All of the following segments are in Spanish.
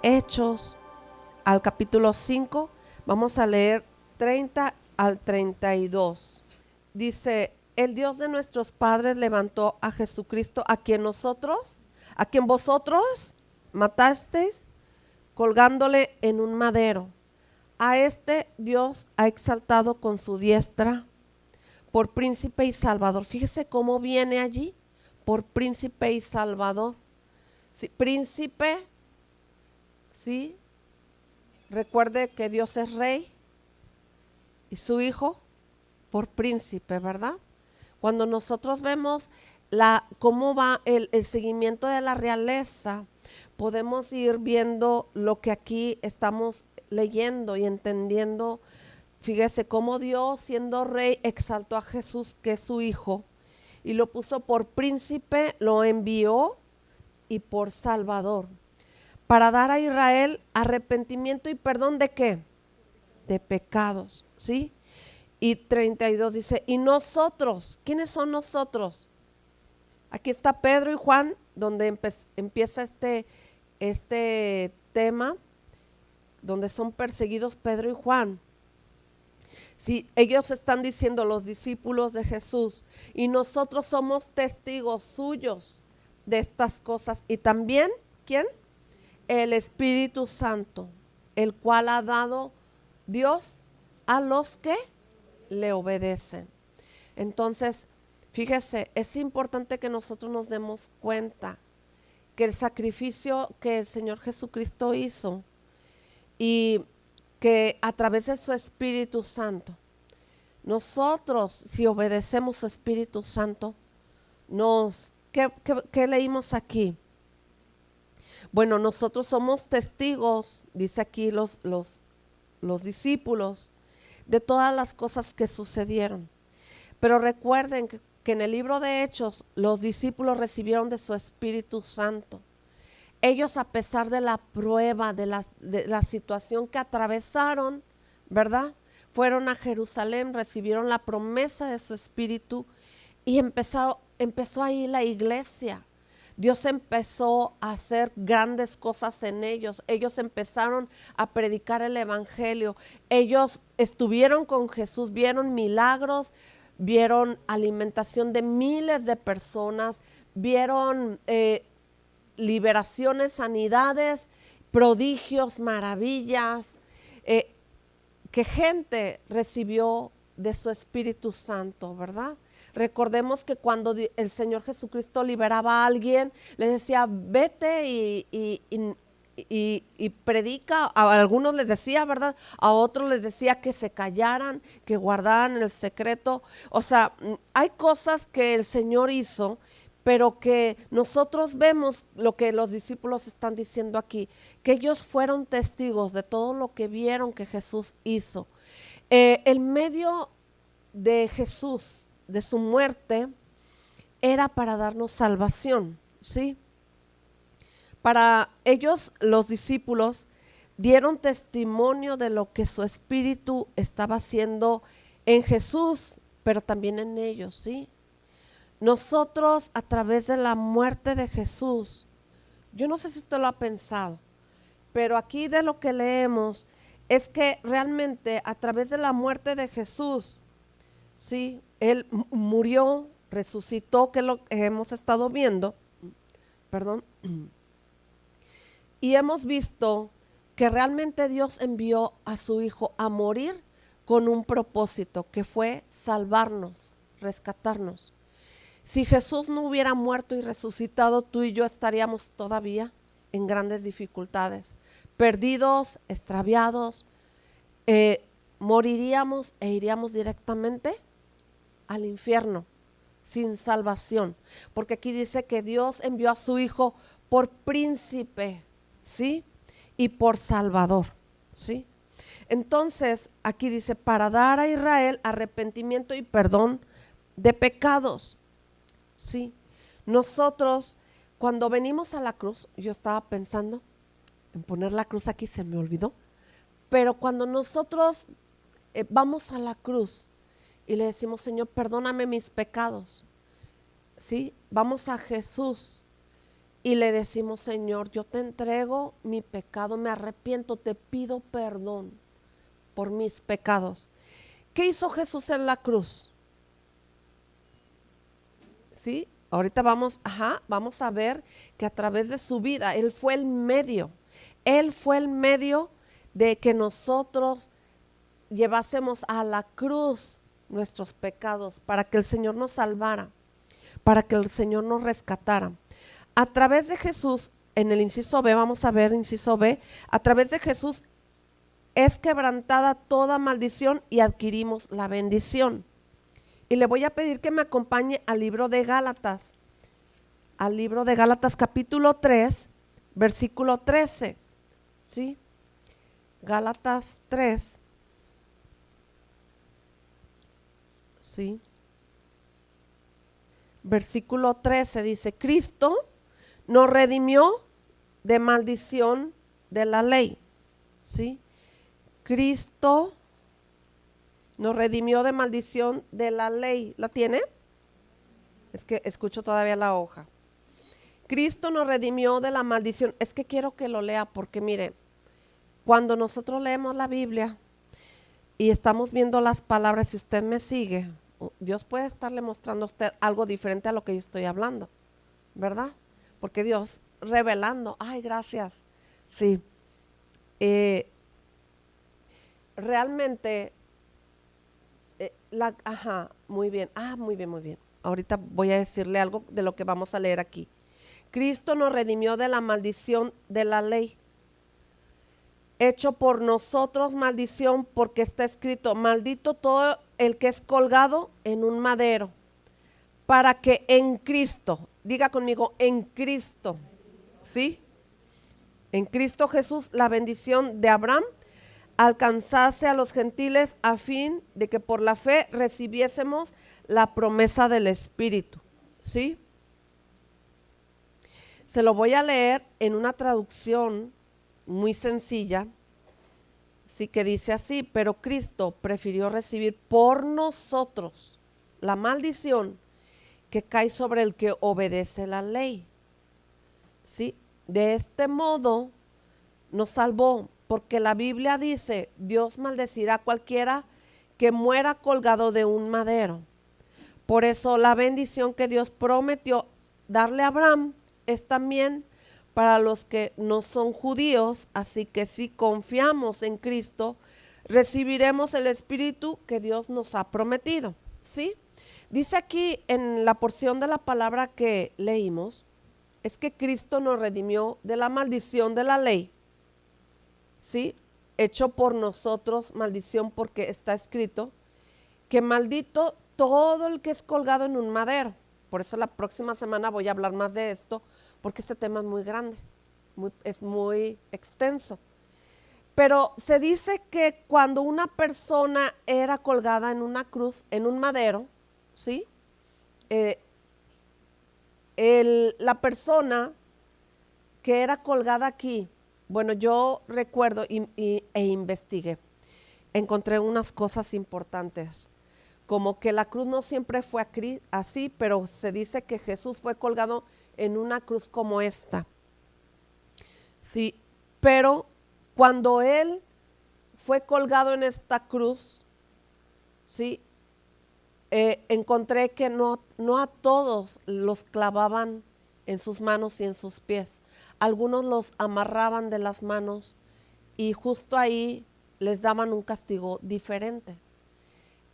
Hechos, al capítulo 5, vamos a leer 30 al 32. Dice, el Dios de nuestros padres levantó a Jesucristo, a quien vosotros matasteis, colgándole en un madero. A este Dios ha exaltado con su diestra por príncipe y salvador. Fíjese cómo viene allí, por príncipe y salvador. Sí, príncipe, sí, recuerde que Dios es rey y su hijo por príncipe, ¿verdad? Cuando nosotros vemos cómo va el seguimiento de la realeza, podemos ir viendo lo que aquí estamos leyendo y entendiendo. Fíjese cómo Dios, siendo rey, exaltó a Jesús, que es su hijo, y lo puso por príncipe, lo envió, y por salvador, para dar a Israel arrepentimiento y perdón ¿de qué? De pecados, ¿sí? Y 32 dice, y nosotros, ¿quiénes son nosotros? Aquí está Pedro y Juan, donde empieza este tema, donde son perseguidos Pedro y Juan. Sí, ellos están diciendo, los discípulos de Jesús, y nosotros somos testigos suyos de estas cosas. Y también, ¿quién? El Espíritu Santo, el cual ha dado Dios a los que le obedecen. Entonces, fíjese, es importante que nosotros nos demos cuenta que el sacrificio que el Señor Jesucristo hizo y que a través de su Espíritu Santo, nosotros, si obedecemos su Espíritu Santo, ¿qué leímos aquí? Bueno, nosotros somos testigos, dice aquí los discípulos, de todas las cosas que sucedieron. Pero recuerden que en el libro de Hechos, los discípulos recibieron de su Espíritu Santo. Ellos, a pesar de la prueba, de la situación que atravesaron, ¿verdad? Fueron a Jerusalén, recibieron la promesa de su Espíritu y empezó ahí la iglesia. Dios empezó a hacer grandes cosas en ellos. Ellos empezaron a predicar el evangelio. Ellos estuvieron con Jesús, vieron milagros, vieron alimentación de miles de personas, vieron liberaciones, sanidades, prodigios, maravillas, que gente recibió de su Espíritu Santo, ¿verdad? Recordemos que cuando el Señor Jesucristo liberaba a alguien, le decía, vete y predica. A algunos les decía, ¿verdad? A otros les decía que se callaran, que guardaran el secreto. O sea, hay cosas que el Señor hizo, pero que nosotros vemos lo que los discípulos están diciendo aquí, que ellos fueron testigos de todo lo que vieron que Jesús hizo. El medio de Jesús, de su muerte, era para darnos salvación, ¿sí? Para ellos, los discípulos, dieron testimonio de lo que su espíritu estaba haciendo en Jesús, pero también en ellos, ¿sí? Nosotros, a través de la muerte de Jesús, yo no sé si usted lo ha pensado, pero aquí de lo que leemos es que realmente a través de la muerte de Jesús, sí, Él murió, resucitó, que es lo que hemos estado viendo, perdón, y hemos visto que realmente Dios envió a su Hijo a morir con un propósito, que fue salvarnos, rescatarnos. Si Jesús no hubiera muerto y resucitado, tú y yo estaríamos todavía en grandes dificultades, perdidos, extraviados, moriríamos e iríamos directamente al infierno, sin salvación. Porque aquí dice que Dios envió a su Hijo por príncipe, ¿sí? Y por salvador, ¿sí? Entonces, aquí dice, para dar a Israel arrepentimiento y perdón de pecados. Sí, nosotros cuando venimos a la cruz, yo estaba pensando en poner la cruz aquí, se me olvidó, pero cuando nosotros vamos a la cruz y le decimos, Señor, perdóname mis pecados, sí, vamos a Jesús y le decimos, Señor, yo te entrego mi pecado, me arrepiento, te pido perdón por mis pecados. ¿Qué hizo Jesús en la cruz? ¿Sí? Ahorita vamos a ver que a través de su vida, Él fue el medio. Él fue el medio de que nosotros llevásemos a la cruz nuestros pecados para que el Señor nos salvara, para que el Señor nos rescatara. A través de Jesús, en el inciso B, vamos a ver inciso B, a través de Jesús es quebrantada toda maldición y adquirimos la bendición. Y le voy a pedir que me acompañe al libro de Gálatas, capítulo 3, versículo 13. ¿Sí? Gálatas 3. ¿Sí? Versículo 13 dice, Cristo nos redimió de maldición de la ley. ¿Sí? Cristo nos redimió de maldición de la ley. ¿La tiene? Es que escucho todavía la hoja. Cristo nos redimió de la maldición. Es que quiero que lo lea porque mire, cuando nosotros leemos la Biblia y estamos viendo las palabras, si usted me sigue, Dios puede estarle mostrando a usted algo diferente a lo que yo estoy hablando, ¿verdad? Porque Dios revelando, ay, gracias. Sí. Realmente, muy bien. Muy bien, muy bien. Ahorita voy a decirle algo de lo que vamos a leer aquí. Cristo nos redimió de la maldición de la ley, hecho por nosotros maldición, porque está escrito, maldito todo el que es colgado en un madero, para que en Cristo, diga conmigo, en Cristo, ¿sí? En Cristo Jesús la bendición de Abraham alcanzase a los gentiles a fin de que por la fe recibiésemos la promesa del Espíritu, ¿sí? Se lo voy a leer en una traducción muy sencilla, sí, que dice así, pero Cristo prefirió recibir por nosotros la maldición que cae sobre el que obedece la ley, ¿sí? De este modo nos salvó, porque la Biblia dice, Dios maldecirá a cualquiera que muera colgado de un madero. Por eso la bendición que Dios prometió darle a Abraham es también para los que no son judíos, así que si confiamos en Cristo, recibiremos el Espíritu que Dios nos ha prometido, ¿sí? Dice aquí en la porción de la palabra que leímos, es que Cristo nos redimió de la maldición de la ley, ¿sí? Hecho por nosotros maldición, porque está escrito que maldito todo el que es colgado en un madero. Por eso la próxima semana voy a hablar más de esto, porque este tema es muy grande, es muy extenso. Pero se dice que cuando una persona era colgada en una cruz, en un madero, ¿sí? La persona que era colgada aquí, bueno, yo recuerdo e investigué, encontré unas cosas importantes, como que la cruz no siempre fue así, pero se dice que Jesús fue colgado en una cruz como esta. Sí, pero cuando Él fue colgado en esta cruz, sí, encontré que no a todos los clavaban en sus manos y en sus pies. Algunos los amarraban de las manos y justo ahí les daban un castigo diferente.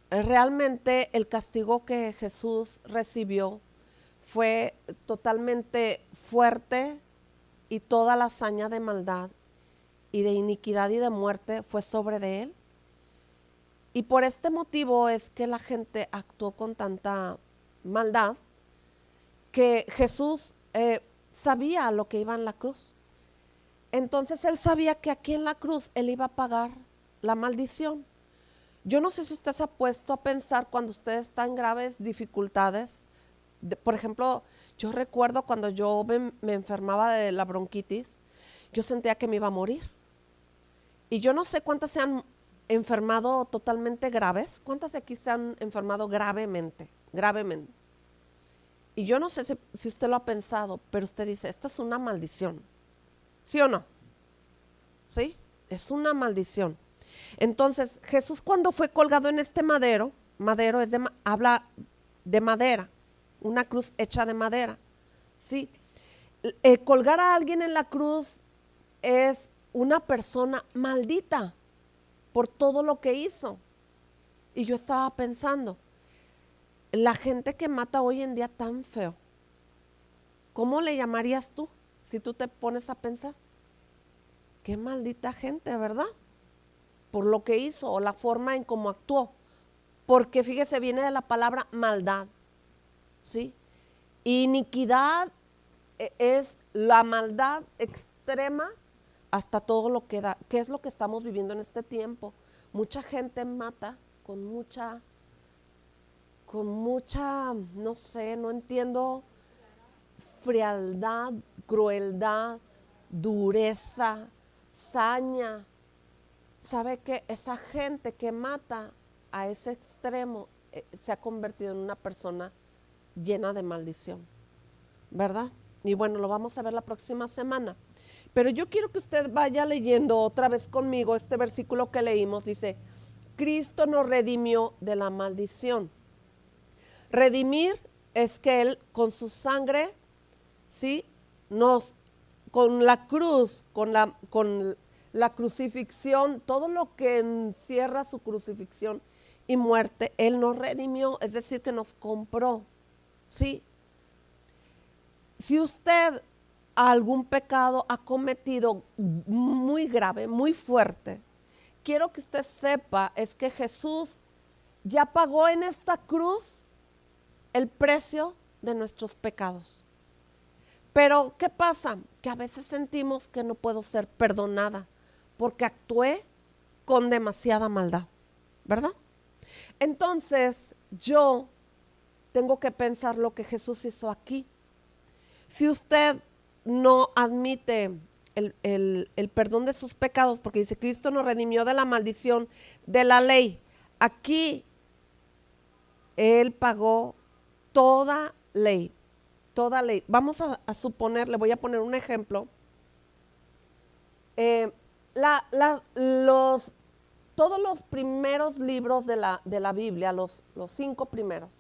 Realmente el castigo que Jesús recibió fue totalmente fuerte y toda la hazaña de maldad y de iniquidad y de muerte fue sobre de él. Y por este motivo es que la gente actuó con tanta maldad que Jesús sabía lo que iba en la cruz. Entonces él sabía que aquí en la cruz él iba a pagar la maldición. Yo no sé si usted se ha puesto a pensar cuando usted está en graves dificultades. Por ejemplo, yo recuerdo cuando yo me enfermaba de la bronquitis, yo sentía que me iba a morir. Y yo no sé cuántas se han enfermado totalmente graves. ¿Cuántas de aquí se han enfermado gravemente? Gravemente. Y yo no sé si usted lo ha pensado, pero usted dice, esta es una maldición. ¿Sí o no? ¿Sí? Es una maldición. Entonces, Jesús cuando fue colgado en este madero, madero es habla de madera, una cruz hecha de madera. ¿Sí? Colgar a alguien en la cruz es una persona maldita por todo lo que hizo. Y yo estaba pensando, la gente que mata hoy en día tan feo, ¿cómo le llamarías tú si tú te pones a pensar? Qué maldita gente, ¿verdad? Por lo que hizo o la forma en cómo actuó. Porque fíjese, viene de la palabra maldad, ¿sí? Iniquidad es la maldad extrema hasta todo lo que da. ¿Qué es lo que estamos viviendo en este tiempo? Mucha gente mata con mucha, no sé, no entiendo, frialdad, crueldad, dureza, saña. ¿Sabe qué? Esa gente que mata a ese extremo se ha convertido en una persona llena de maldición, ¿verdad? Y bueno, lo vamos a ver la próxima semana. Pero yo quiero que usted vaya leyendo otra vez conmigo este versículo que leímos. Dice, Cristo nos redimió de la maldición. Redimir es que Él con su sangre, ¿sí? Con la cruz, con la crucifixión, todo lo que encierra su crucifixión y muerte, Él nos redimió, es decir, que nos compró, ¿sí? Si usted algún pecado ha cometido muy grave, muy fuerte, quiero que usted sepa es que Jesús ya pagó en esta cruz el precio de nuestros pecados. Pero, ¿qué pasa? Que a veces sentimos que no puedo ser perdonada porque actué con demasiada maldad, ¿verdad? Entonces, yo tengo que pensar lo que Jesús hizo aquí. Si usted no admite el perdón de sus pecados, porque dice, Cristo nos redimió de la maldición de la ley. Aquí Él pagó toda ley, toda ley. Vamos a suponer, le voy a poner un ejemplo. Todos los primeros libros de la Biblia, los 5 primeros,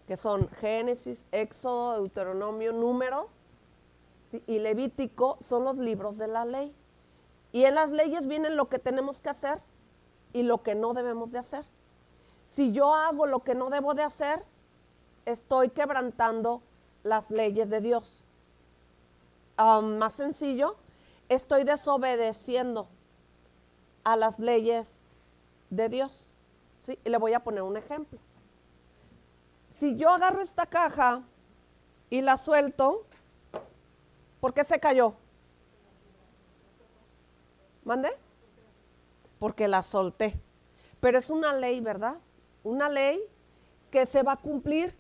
que son Génesis, Éxodo, Deuteronomio, Números, ¿sí? Y Levítico, son los libros de la ley. Y en las leyes vienen lo que tenemos que hacer y lo que no debemos de hacer. Si yo hago lo que no debo de hacer, estoy quebrantando las leyes de Dios. Más sencillo, estoy desobedeciendo a las leyes de Dios. ¿Sí? Y le voy a poner un ejemplo. Si yo agarro esta caja y la suelto, ¿por qué se cayó? ¿Mande? Porque la solté. Pero es una ley, ¿verdad? Una ley que se va a cumplir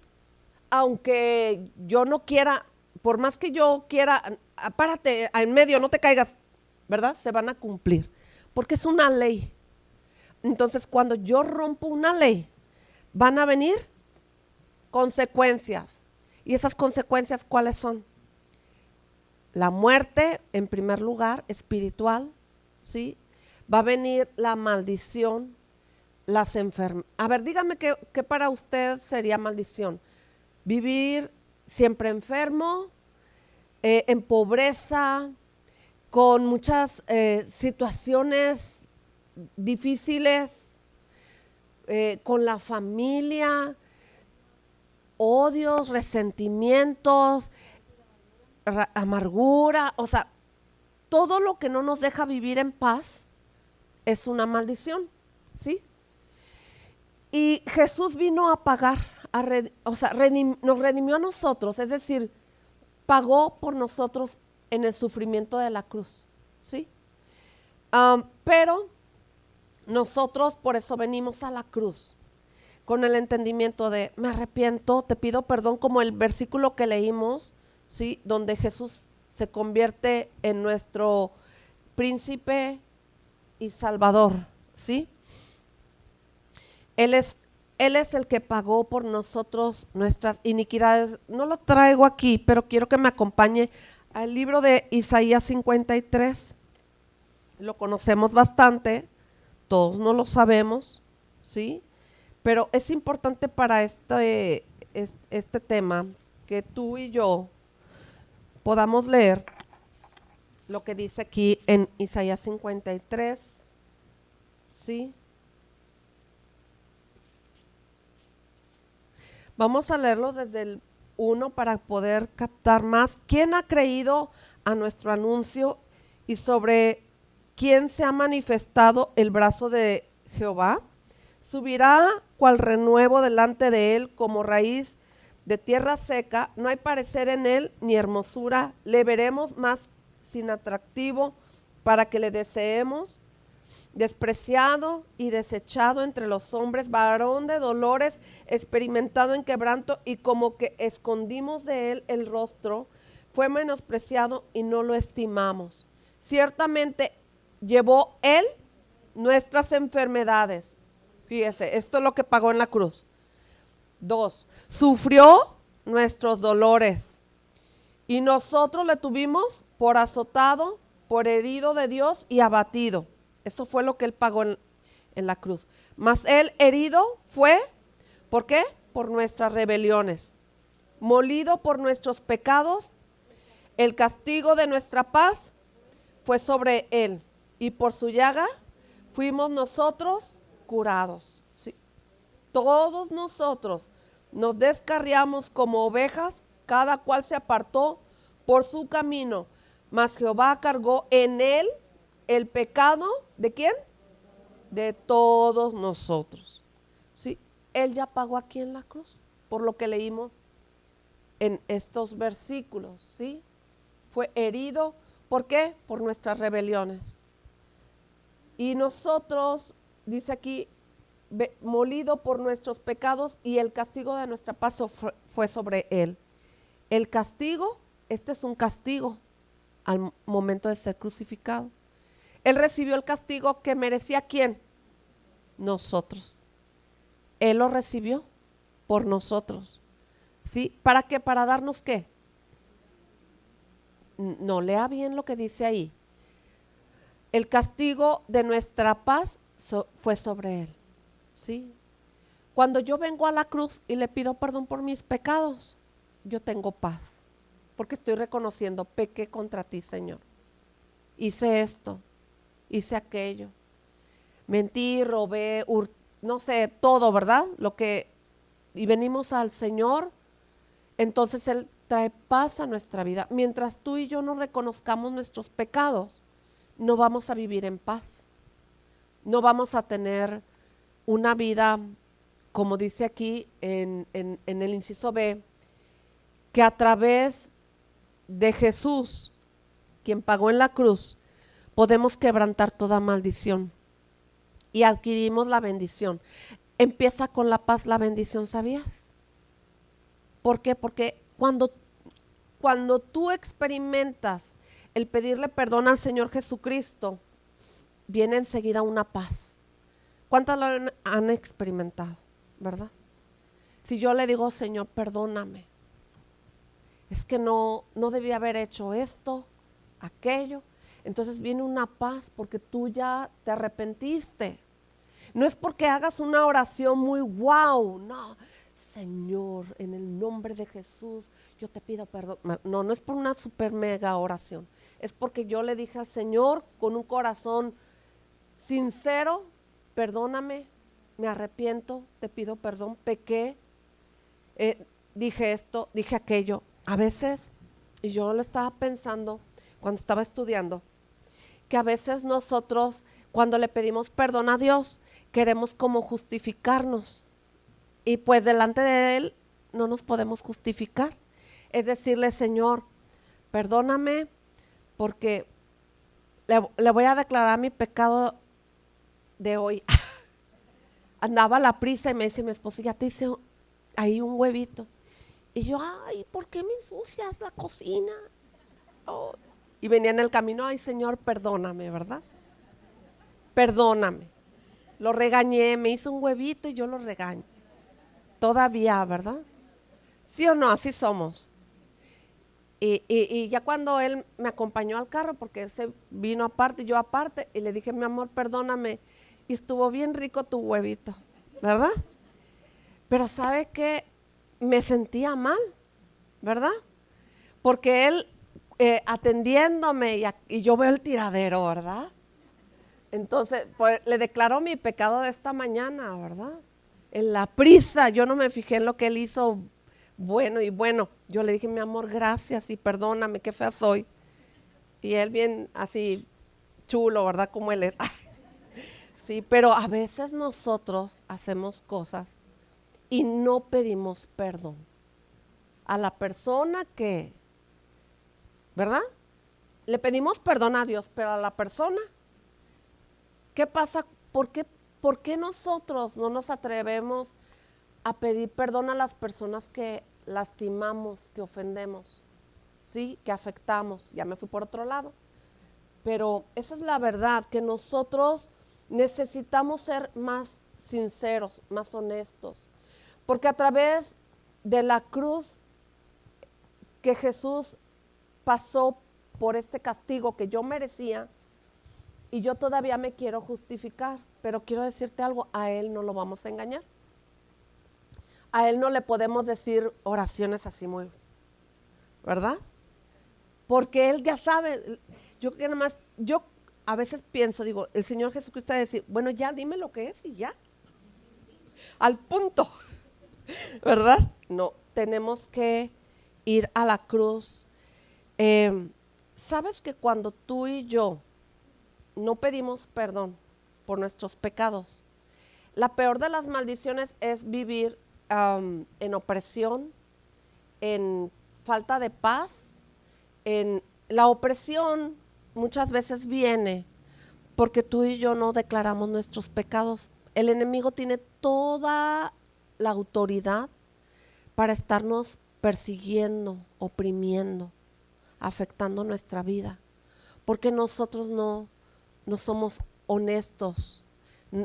aunque yo no quiera, por más que yo quiera, párate en medio, no te caigas, ¿verdad? Se van a cumplir, porque es una ley. Entonces, cuando yo rompo una ley, van a venir consecuencias. ¿Y esas consecuencias cuáles son? La muerte, en primer lugar, espiritual, ¿sí? Va a venir la maldición, las enfermedades. A ver, dígame qué para usted sería maldición. Vivir siempre enfermo, en pobreza, con muchas situaciones difíciles, con la familia, odios, resentimientos, amargura, o sea, todo lo que no nos deja vivir en paz es una maldición, ¿sí? Y Jesús vino a pagar, nos redimió a nosotros, es decir, pagó por nosotros en el sufrimiento de la cruz, ¿sí? Pero nosotros por eso venimos a la cruz, con el entendimiento de, me arrepiento, te pido perdón, como el versículo que leímos, ¿sí? Donde Jesús se convierte en nuestro príncipe y salvador, ¿sí? Él Él es el que pagó por nosotros nuestras iniquidades. No lo traigo aquí, pero quiero que me acompañe al libro de Isaías 53. Lo conocemos bastante, todos no lo sabemos, ¿sí? Pero es importante para este tema que tú y yo podamos leer lo que dice aquí en Isaías 53, ¿sí? Vamos a leerlo desde el 1 para poder captar más. ¿Quién ha creído a nuestro anuncio y sobre quién se ha manifestado el brazo de Jehová? Subirá cual renuevo delante de él como raíz de tierra seca. No hay parecer en él ni hermosura. Le veremos más sin atractivo para que le deseemos. Despreciado y desechado entre los hombres, varón de dolores, experimentado en quebranto, y como que escondimos de él el rostro, fue menospreciado y no lo estimamos. Ciertamente llevó él nuestras enfermedades. Fíjese, esto es lo que pagó en la cruz. 2, sufrió nuestros dolores y nosotros le tuvimos por azotado, por herido de Dios y abatido. Eso fue lo que él pagó en la cruz. Mas él herido fue, ¿por qué? Por nuestras rebeliones. Molido por nuestros pecados. El castigo de nuestra paz fue sobre él. Y por su llaga fuimos nosotros curados. ¿Sí? Todos nosotros nos descarriamos como ovejas, cada cual se apartó por su camino. Mas Jehová cargó en él el pecado, ¿de quién? De todos nosotros. Sí, él ya pagó aquí en la cruz, por lo que leímos en estos versículos, ¿sí? Fue herido, ¿por qué? Por nuestras rebeliones. Y nosotros, dice aquí, molido por nuestros pecados, y el castigo de nuestra paz fue sobre él. El castigo, este es un castigo al momento de ser crucificado. Él recibió el castigo que merecía ¿quién? Nosotros. Él lo recibió por nosotros. ¿Sí? ¿Para qué? ¿Para darnos qué? No, lea bien lo que dice ahí. El castigo de nuestra paz fue sobre él. ¿Sí? Cuando yo vengo a la cruz y le pido perdón por mis pecados, yo tengo paz. Porque estoy reconociendo, pequé contra ti, Señor. Hice esto. Hice aquello, mentí, robé, no sé, todo, ¿verdad? Y venimos al Señor, entonces Él trae paz a nuestra vida. Mientras tú y yo no reconozcamos nuestros pecados, no vamos a vivir en paz. No vamos a tener una vida, como dice aquí en el inciso B, que a través de Jesús, quien pagó en la cruz, podemos quebrantar toda maldición y adquirimos la bendición. Empieza con la paz la bendición, ¿sabías? ¿Por qué? Porque cuando tú experimentas el pedirle perdón al Señor Jesucristo, viene enseguida una paz. ¿Cuántas lo han experimentado? ¿Verdad? Si yo le digo, Señor, perdóname, es que no debía haber hecho esto, aquello. Entonces viene una paz porque tú ya te arrepentiste. No es porque hagas una oración muy wow, no. Señor, en el nombre de Jesús, yo te pido perdón. No es por una super mega oración. Es porque yo le dije al Señor con un corazón sincero, perdóname, me arrepiento, te pido perdón, pequé, dije esto, dije aquello. A veces, y yo lo estaba pensando cuando estaba estudiando, que a veces nosotros cuando le pedimos perdón a Dios queremos como justificarnos y pues delante de Él no nos podemos justificar. Es decirle, Señor, perdóname porque le voy a declarar mi pecado de hoy. Andaba a la prisa y me dice mi esposo, ya te hice ahí un huevito. Y yo, ay, ¿por qué me ensucias la cocina? Oh. Y venía en el camino, ay Señor, perdóname, ¿verdad? Perdóname. Lo regañé, me hizo un huevito y yo lo regaño. todavía, ¿verdad? ¿Sí o no? Así somos. Y ya cuando él me acompañó al carro, porque él se vino aparte y yo aparte, y le dije, mi amor, perdóname, y estuvo bien rico tu huevito, ¿verdad? Pero ¿sabe qué? Me sentía mal, ¿verdad? Porque él atendiéndome y yo veo el tiradero, ¿verdad? Entonces, pues le declaró mi pecado de esta mañana, ¿verdad? En la prisa, yo no me fijé en lo que él hizo bueno. Yo le dije, mi amor, gracias y perdóname, qué fea soy. Y él bien así chulo, ¿verdad? Como él es. Sí, pero a veces nosotros hacemos cosas y no pedimos perdón a la persona que, ¿verdad? Le pedimos perdón a Dios, pero a la persona, ¿qué pasa? ¿Por qué nosotros no nos atrevemos a pedir perdón a las personas que lastimamos, que ofendemos, ¿sí? Que afectamos? Ya me fui por otro lado. Pero esa es la verdad, que nosotros necesitamos ser más sinceros, más honestos. Porque a través de la cruz que Jesús pasó por este castigo que yo merecía, y yo todavía me quiero justificar, pero quiero decirte algo, a Él no lo vamos a engañar. A Él no le podemos decir oraciones así muy, ¿verdad? Porque Él ya sabe, yo a veces pienso, digo, el Señor Jesucristo va a decir, bueno, ya dime lo que es y ya, al punto, ¿verdad? No, tenemos que ir a la cruz. ¿Sabes que cuando tú y yo no pedimos perdón por nuestros pecados, la peor de las maldiciones es vivir en opresión, en falta de paz? En la opresión muchas veces viene porque tú y yo no declaramos nuestros pecados. El enemigo tiene toda la autoridad para estarnos persiguiendo, oprimiendo, afectando nuestra vida, porque nosotros no somos honestos.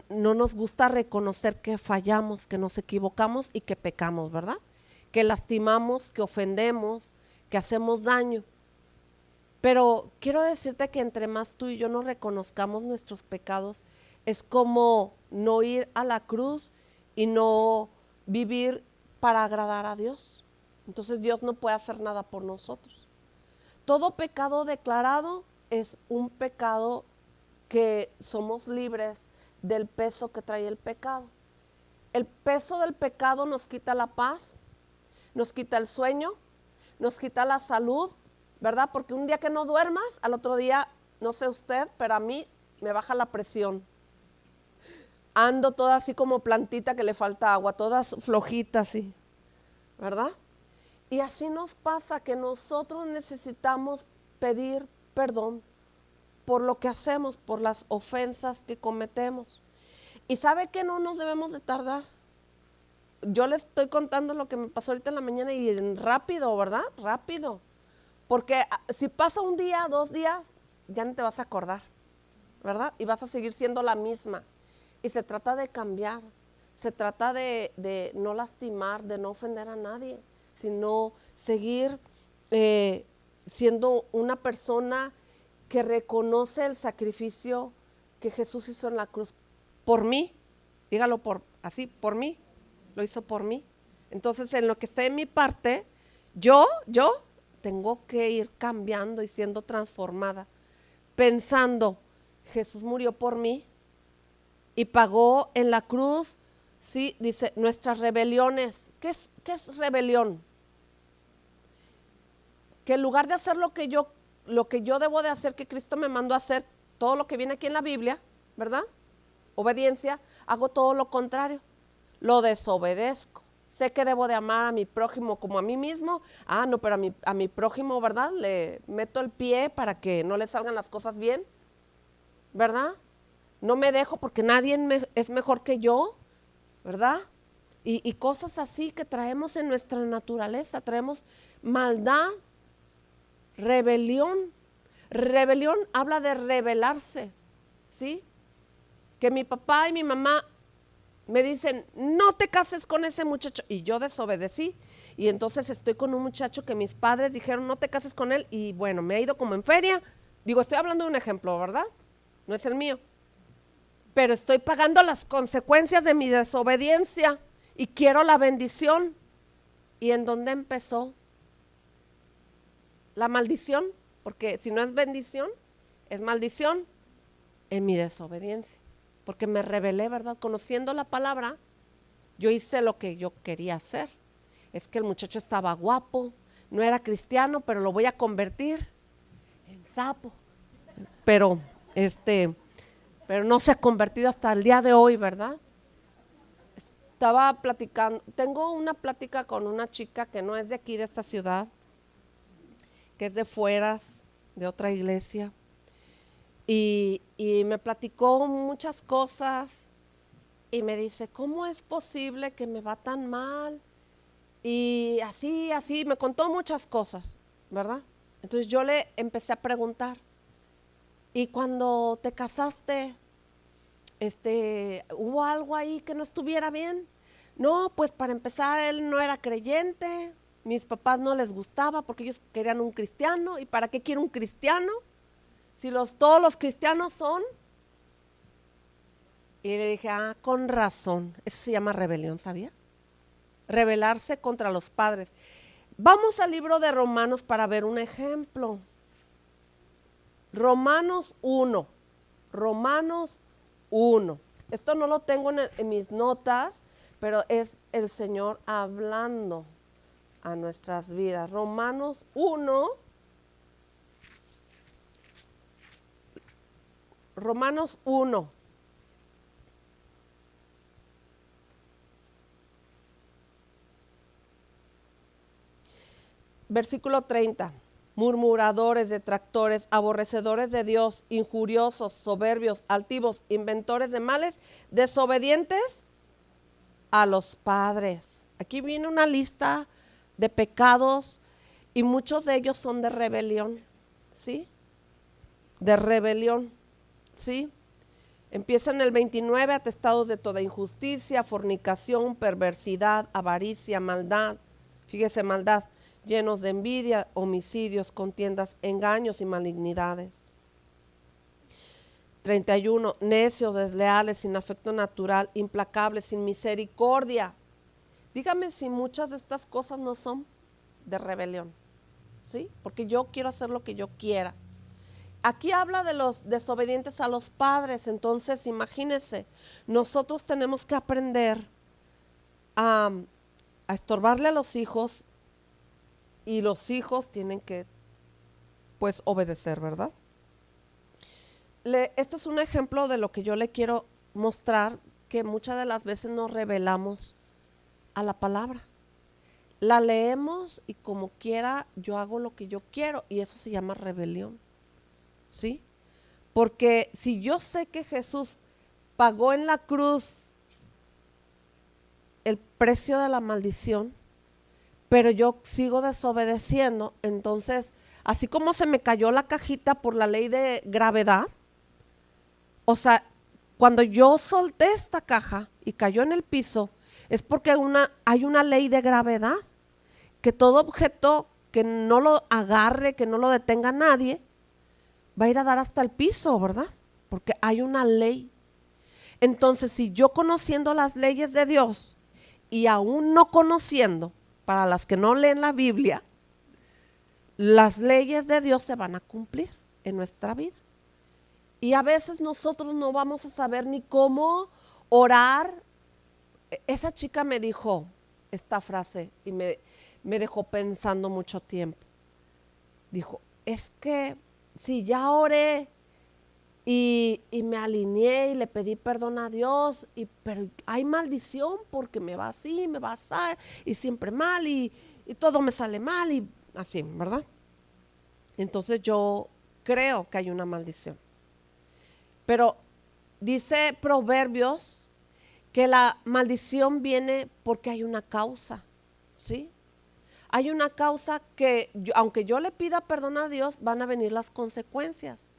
No nos gusta reconocer que fallamos, que nos equivocamos y que pecamos, ¿verdad? Que lastimamos, que ofendemos, que hacemos daño. Pero quiero decirte que entre más tú y yo nos reconozcamos nuestros pecados, es como no ir a la cruz y no vivir para agradar a Dios. Entonces Dios no puede hacer nada por nosotros. Todo pecado declarado es un pecado que somos libres del peso que trae el pecado. El peso del pecado nos quita la paz, nos quita el sueño, nos quita la salud, ¿verdad? Porque un día que no duermas, al otro día, no sé usted, pero a mí me baja la presión. Ando toda así como plantita que le falta agua, toda flojita así, ¿verdad? Y así nos pasa que nosotros necesitamos pedir perdón por lo que hacemos, por las ofensas que cometemos. Y sabe que no nos debemos de tardar. Yo le estoy contando lo que me pasó ahorita en la mañana y rápido, ¿verdad? Rápido. Porque si pasa un día, 2 días, ya no te vas a acordar, ¿verdad? Y vas a seguir siendo la misma. Y se trata de cambiar, se trata de no lastimar, de no ofender a nadie, sino seguir siendo una persona que reconoce el sacrificio que Jesús hizo en la cruz por mí. Dígalo así, por mí, lo hizo por mí. Entonces, en lo que esté en mi parte, yo tengo que ir cambiando y siendo transformada, pensando, Jesús murió por mí y pagó en la cruz, sí, dice, nuestras rebeliones. ¿Qué es rebelión? Que en lugar de hacer lo que yo debo de hacer, que Cristo me mandó a hacer, todo lo que viene aquí en la Biblia, ¿verdad? Obediencia, hago todo lo contrario, lo desobedezco. Sé que debo de amar a mi prójimo como a mí mismo. No, pero a mi prójimo, ¿verdad? Le meto el pie para que no le salgan las cosas bien, ¿verdad? No me dejo porque nadie es mejor que yo, ¿verdad? Y cosas así que traemos en nuestra naturaleza, traemos maldad, rebelión. Rebelión habla de rebelarse, ¿sí? Que mi papá y mi mamá me dicen, no te cases con ese muchacho. Y yo desobedecí. Y entonces estoy con un muchacho que mis padres dijeron, no te cases con él. Y bueno, me ha ido como en feria. Digo, estoy hablando de un ejemplo, ¿verdad? No es el mío. Pero estoy pagando las consecuencias de mi desobediencia. Y quiero la bendición. ¿Y en dónde empezó la maldición? Porque si no es bendición, es maldición en mi desobediencia. Porque me rebelé, ¿verdad? Conociendo la palabra, yo hice lo que yo quería hacer. Es que el muchacho estaba guapo, no era cristiano, pero lo voy a convertir en sapo. Pero pero no se ha convertido hasta el día de hoy, ¿verdad? Estaba platicando, tengo una plática con una chica que no es de aquí, de esta ciudad, que es de fuera, de otra iglesia, y me platicó muchas cosas y me dice, ¿cómo es posible que me va tan mal? Y así, me contó muchas cosas, ¿verdad? Entonces yo le empecé a preguntar, ¿y cuando te casaste, hubo algo ahí que no estuviera bien? No, pues para empezar, él no era creyente, mis papás no les gustaba porque ellos querían un cristiano. ¿Y para qué quiere un cristiano? Si todos los cristianos son. Y le dije, con razón, eso se llama rebelión, ¿sabía? Rebelarse contra los padres. Vamos al libro de Romanos para ver un ejemplo. Romanos 1. Romanos 1. Esto no lo tengo en mis notas, pero es el Señor hablando a nuestras vidas. Romanos 1. Romanos 1. Versículo 30. Murmuradores, detractores, aborrecedores de Dios, injuriosos, soberbios, altivos, inventores de males, desobedientes a los padres. Aquí viene una lista de pecados y muchos de ellos son de rebelión, ¿sí? De rebelión, ¿sí? Empieza en el 29, atestados de toda injusticia, fornicación, perversidad, avaricia, maldad. Fíjese, maldad, llenos de envidia, homicidios, contiendas, engaños y malignidades. 31, necios, desleales, sin afecto natural, implacables, sin misericordia. Dígame si muchas de estas cosas no son de rebelión, ¿sí? Porque yo quiero hacer lo que yo quiera. Aquí habla de los desobedientes a los padres, entonces imagínense, nosotros tenemos que aprender a estorbarle a los hijos y los hijos tienen que, pues, obedecer, ¿verdad? Esto es un ejemplo de lo que yo le quiero mostrar, que muchas de las veces nos rebelamos a la palabra. La leemos y como quiera yo hago lo que yo quiero y eso se llama rebelión, ¿sí? Porque si yo sé que Jesús pagó en la cruz el precio de la maldición, pero yo sigo desobedeciendo, entonces, así como se me cayó la cajita por la ley de gravedad, o sea, cuando yo solté esta caja y cayó en el piso, es porque hay una ley de gravedad, que todo objeto que no lo agarre, que no lo detenga nadie, va a ir a dar hasta el piso, ¿verdad? Porque hay una ley. Entonces, si yo conociendo las leyes de Dios y aún no conociendo, para las que no leen la Biblia, las leyes de Dios se van a cumplir en nuestra vida. Y a veces nosotros no vamos a saber ni cómo orar. Esa chica me dijo esta frase y me dejó pensando mucho tiempo. Dijo, es que si ya oré y me alineé y le pedí perdón a Dios, pero hay maldición porque me va así, me va así, y siempre mal, y todo me sale mal, y así, ¿verdad? Entonces yo creo que hay una maldición. Pero dice Proverbios que la maldición viene porque hay una causa, ¿sí? Hay una causa que, aunque yo le pida perdón a Dios, van a venir las consecuencias,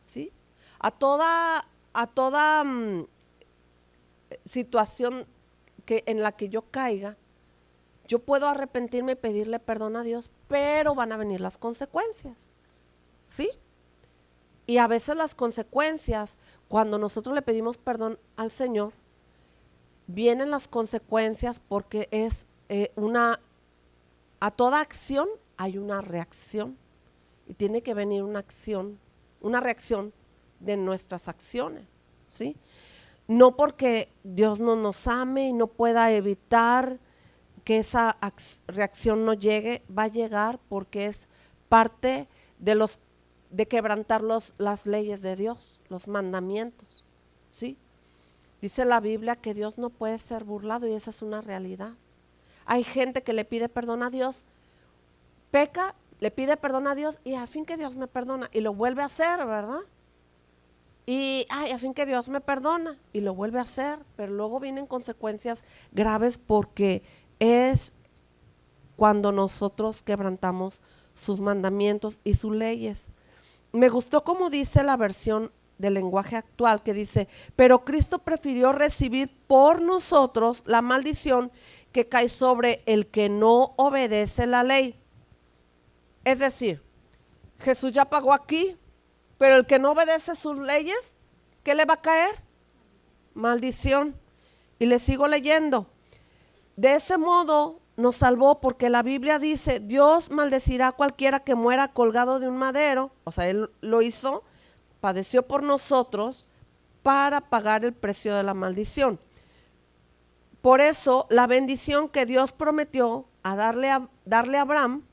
¿sí? A toda situación en la que yo caiga, yo puedo arrepentirme y pedirle perdón a Dios, pero van a venir las consecuencias, ¿sí? Y a veces las consecuencias, cuando nosotros le pedimos perdón al Señor, vienen las consecuencias porque es a toda acción hay una reacción y tiene que venir una reacción de nuestras acciones, ¿sí? No porque Dios no nos ame y no pueda evitar que esa reacción no llegue, va a llegar porque es parte de quebrantar las leyes de Dios, los mandamientos, ¿sí? Dice la Biblia que Dios no puede ser burlado y esa es una realidad. Hay gente que le pide perdón a Dios, peca, le pide perdón a Dios y al fin que Dios me perdona y lo vuelve a hacer, ¿verdad? Y al fin que Dios me perdona y lo vuelve a hacer, pero luego vienen consecuencias graves porque es cuando nosotros quebrantamos sus mandamientos y sus leyes. Me gustó como dice la versión del lenguaje actual que dice, pero Cristo prefirió recibir por nosotros la maldición que cae sobre el que no obedece la ley. Es decir, Jesús ya pagó aquí, pero el que no obedece sus leyes, ¿qué le va a caer? Maldición. Y le sigo leyendo. De ese modo nos salvó porque la Biblia dice, Dios maldecirá a cualquiera que muera colgado de un madero. O sea, Él lo hizo, padeció por nosotros para pagar el precio de la maldición. Por eso la bendición que Dios prometió a darle a Abraham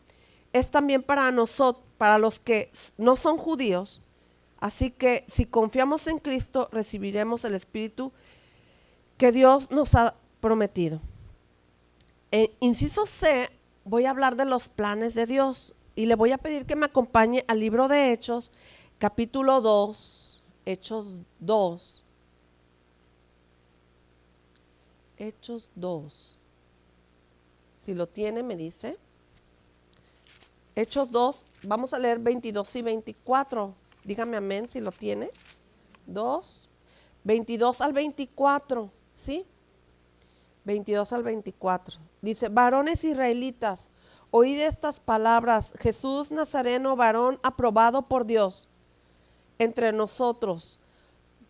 es también para nosotros, para los que no son judíos. Así que si confiamos en Cristo, recibiremos el Espíritu que Dios nos ha prometido. Inciso C, voy a hablar de los planes de Dios y le voy a pedir que me acompañe al libro de Hechos, capítulo 2, Hechos 2. Hechos 2. Si lo tiene, me dice. Hechos 2, vamos a leer 22 y 24. Dígame amén si lo tiene. 2, 22 al 24, ¿sí? 22 al 24. Dice, varones israelitas, oíd estas palabras. Jesús Nazareno, varón aprobado por Dios entre nosotros,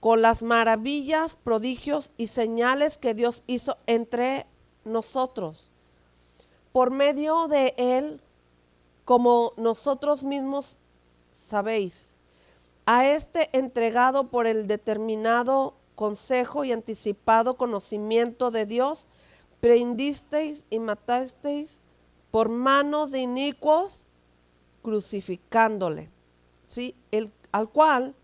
con las maravillas, prodigios y señales que Dios hizo entre nosotros. Por medio de él, como nosotros mismos sabéis, a este entregado por el determinado consejo y anticipado conocimiento de Dios, prendisteis y matasteis por manos de inicuos, crucificándole, ¿sí? Al cual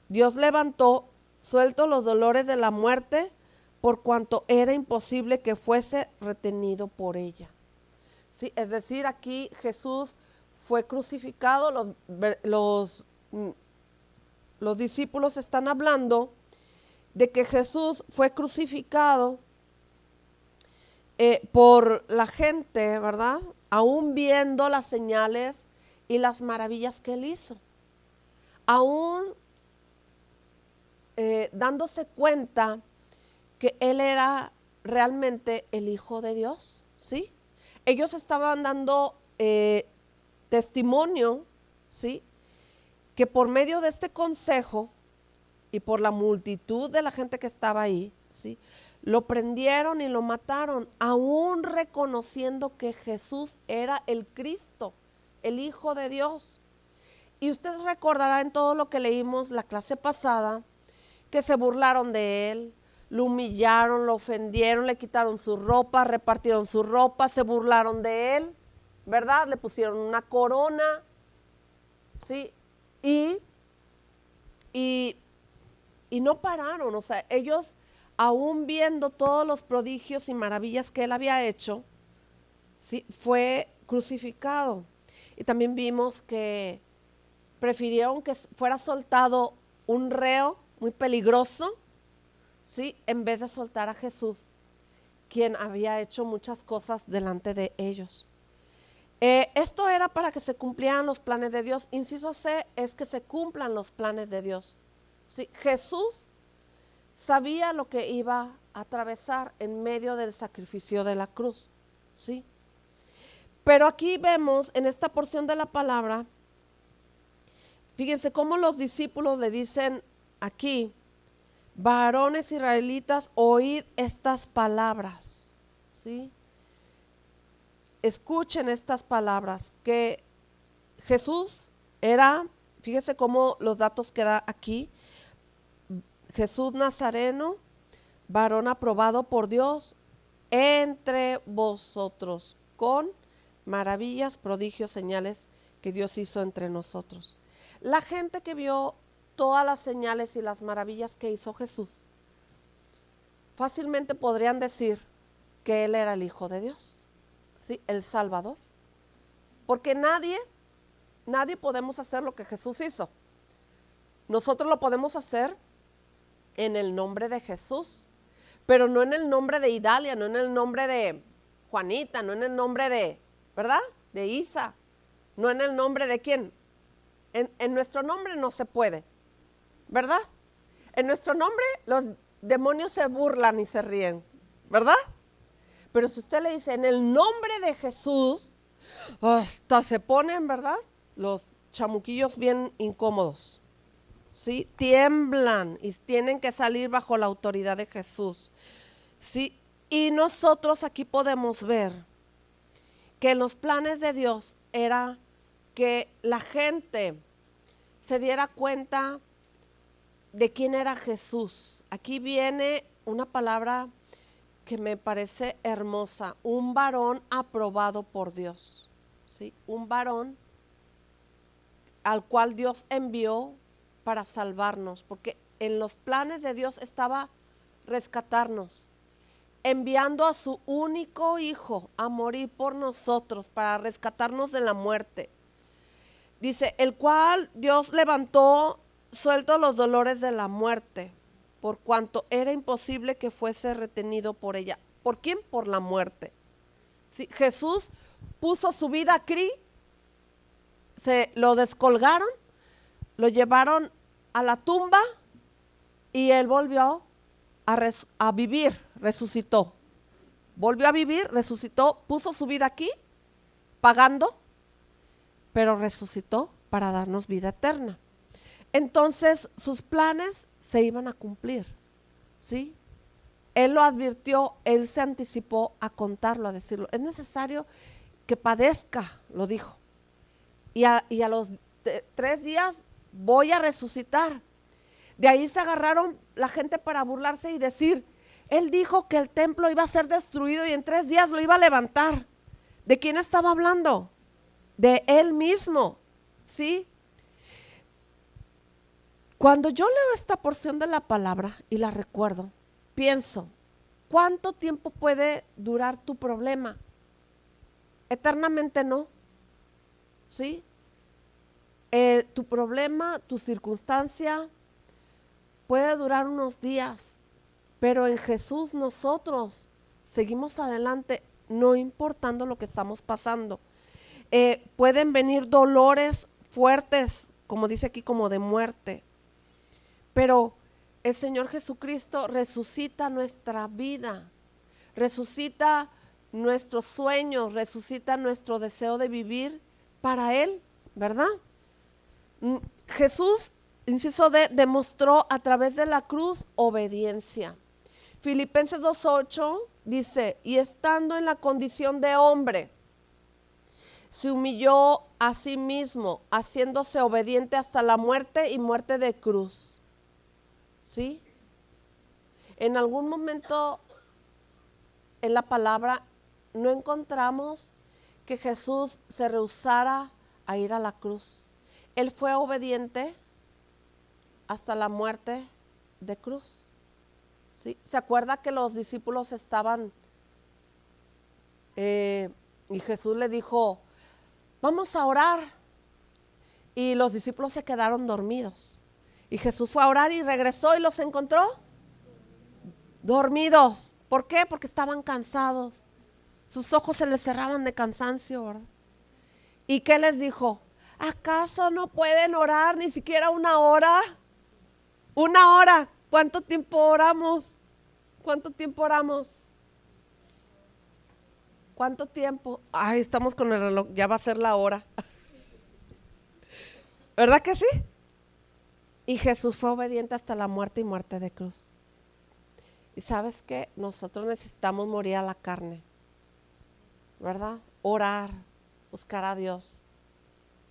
Dios levantó, suelto los dolores de la muerte, por cuanto era imposible que fuese retenido por ella. ¿Sí? Es decir, aquí Jesús fue crucificado, los discípulos están hablando de que Jesús fue crucificado por la gente, ¿verdad? Aún viendo las señales y las maravillas que él hizo. Aún dándose cuenta que él era realmente el Hijo de Dios, ¿sí? Ellos estaban dando testimonio, ¿sí? Que por medio de este consejo y por la multitud de la gente que estaba ahí, ¿sí? Lo prendieron y lo mataron, aún reconociendo que Jesús era el Cristo, el Hijo de Dios. Y usted recordará en todo lo que leímos la clase pasada, que se burlaron de él, lo humillaron, lo ofendieron, le quitaron su ropa, repartieron su ropa, se burlaron de él, ¿verdad? Le pusieron una corona, ¿sí? Y no pararon, o sea, ellos aún viendo todos los prodigios y maravillas que él había hecho, ¿sí? Fue crucificado. Y también vimos que prefirieron que fuera soltado un reo muy peligroso, ¿sí? En vez de soltar a Jesús, quien había hecho muchas cosas delante de ellos. Esto era para que se cumplieran los planes de Dios. Inciso C es que se cumplan los planes de Dios. ¿Sí? Jesús sabía lo que iba a atravesar en medio del sacrificio de la cruz, ¿sí? Pero aquí vemos en esta porción de la palabra, fíjense cómo los discípulos le dicen aquí: varones israelitas, oíd estas palabras, ¿sí? Escuchen estas palabras, que Jesús era, fíjese cómo los datos que da aquí: Jesús Nazareno, varón aprobado por Dios entre vosotros, con maravillas, prodigios, señales que Dios hizo entre nosotros. La gente que vio todas las señales y las maravillas que hizo Jesús, fácilmente podrían decir que Él era el Hijo de Dios, ¿sí? El Salvador. Porque nadie podemos hacer lo que Jesús hizo. Nosotros lo podemos hacer en el nombre de Jesús, pero no en el nombre de Idalia, no en el nombre de Juanita, no en el nombre de, ¿verdad? De Isa, no en el nombre de quién. En nuestro nombre no se puede, ¿verdad? En nuestro nombre los demonios se burlan y se ríen, ¿verdad? Pero si usted le dice en el nombre de Jesús, hasta se ponen, ¿verdad?, los chamuquillos bien incómodos, ¿sí? Tiemblan y tienen que salir bajo la autoridad de Jesús, ¿sí? Y nosotros aquí podemos ver que los planes de Dios era que la gente se diera cuenta de quién era Jesús. Aquí viene una palabra que me parece hermosa: un varón aprobado por Dios, ¿sí? Un varón al cual Dios envió para salvarnos, porque en los planes de Dios estaba rescatarnos, enviando a su único hijo a morir por nosotros, para rescatarnos de la muerte. Dice, el cual Dios levantó suelto los dolores de la muerte, por cuanto era imposible que fuese retenido por ella. ¿Por quién? Por la muerte. ¿Sí? Jesús puso su vida aquí, se lo descolgaron, lo llevaron a la tumba y él volvió a vivir, resucitó. Volvió a vivir, resucitó, puso su vida aquí, pagando, pero resucitó para darnos vida eterna. Entonces sus planes se iban a cumplir, ¿sí? Él lo advirtió, él se anticipó a contarlo, a decirlo. Es necesario que padezca, lo dijo. Y a los 3 días voy a resucitar. De ahí se agarraron la gente para burlarse y decir, él dijo que el templo iba a ser destruido y en 3 días lo iba a levantar. ¿De quién estaba hablando? De él mismo, ¿sí? Cuando yo leo esta porción de la palabra y la recuerdo, pienso, ¿cuánto tiempo puede durar tu problema? Eternamente no, ¿sí? Tu problema, tu circunstancia puede durar unos días, pero en Jesús nosotros seguimos adelante, no importando lo que estamos pasando. Pueden venir dolores fuertes, como dice aquí, como de muerte, pero el Señor Jesucristo resucita nuestra vida, resucita nuestros sueños, resucita nuestro deseo de vivir para Él, ¿verdad? Jesús, inciso D, demostró a través de la cruz obediencia. Filipenses 2:8 dice, y estando en la condición de hombre, se humilló a sí mismo, haciéndose obediente hasta la muerte y muerte de cruz. ¿Sí? En algún momento en la palabra no encontramos que Jesús se rehusara a ir a la cruz. Él fue obediente hasta la muerte de cruz. ¿Sí? ¿Se acuerda que los discípulos estaban y Jesús le dijo, vamos a orar? Y los discípulos se quedaron dormidos. Y Jesús fue a orar y regresó y los encontró dormidos. ¿Por qué? Porque estaban cansados. Sus ojos se les cerraban de cansancio, ¿verdad? ¿Y qué les dijo? ¿Acaso no pueden orar ni siquiera una hora? Una hora. ¿Cuánto tiempo oramos? ¿Cuánto tiempo oramos? ¿Cuánto tiempo? Ay, estamos con el reloj, ya va a ser la hora. ¿Verdad que sí? Y Jesús fue obediente hasta la muerte y muerte de cruz. Y sabes que nosotros necesitamos morir a la carne, ¿verdad? Orar, buscar a Dios.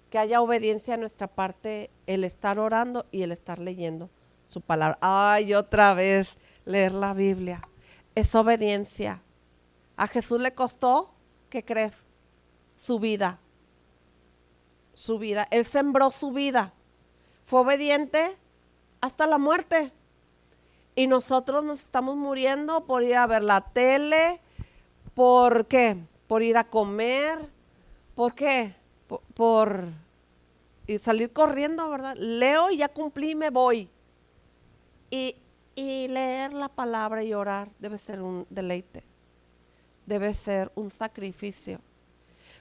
Que haya obediencia a nuestra parte, el estar orando y el estar leyendo su palabra. Ay, otra vez leer la Biblia. Es obediencia. A Jesús le costó, ¿qué crees? Su vida. Su vida. Él sembró su vida. Fue obediente hasta la muerte. Y nosotros nos estamos muriendo por ir a ver la tele. ¿Por qué? Por ir a comer. ¿Por qué? Por y salir corriendo, ¿verdad? Leo y ya cumplí y me voy. Y leer la palabra y orar debe ser un deleite. Debe ser un sacrificio.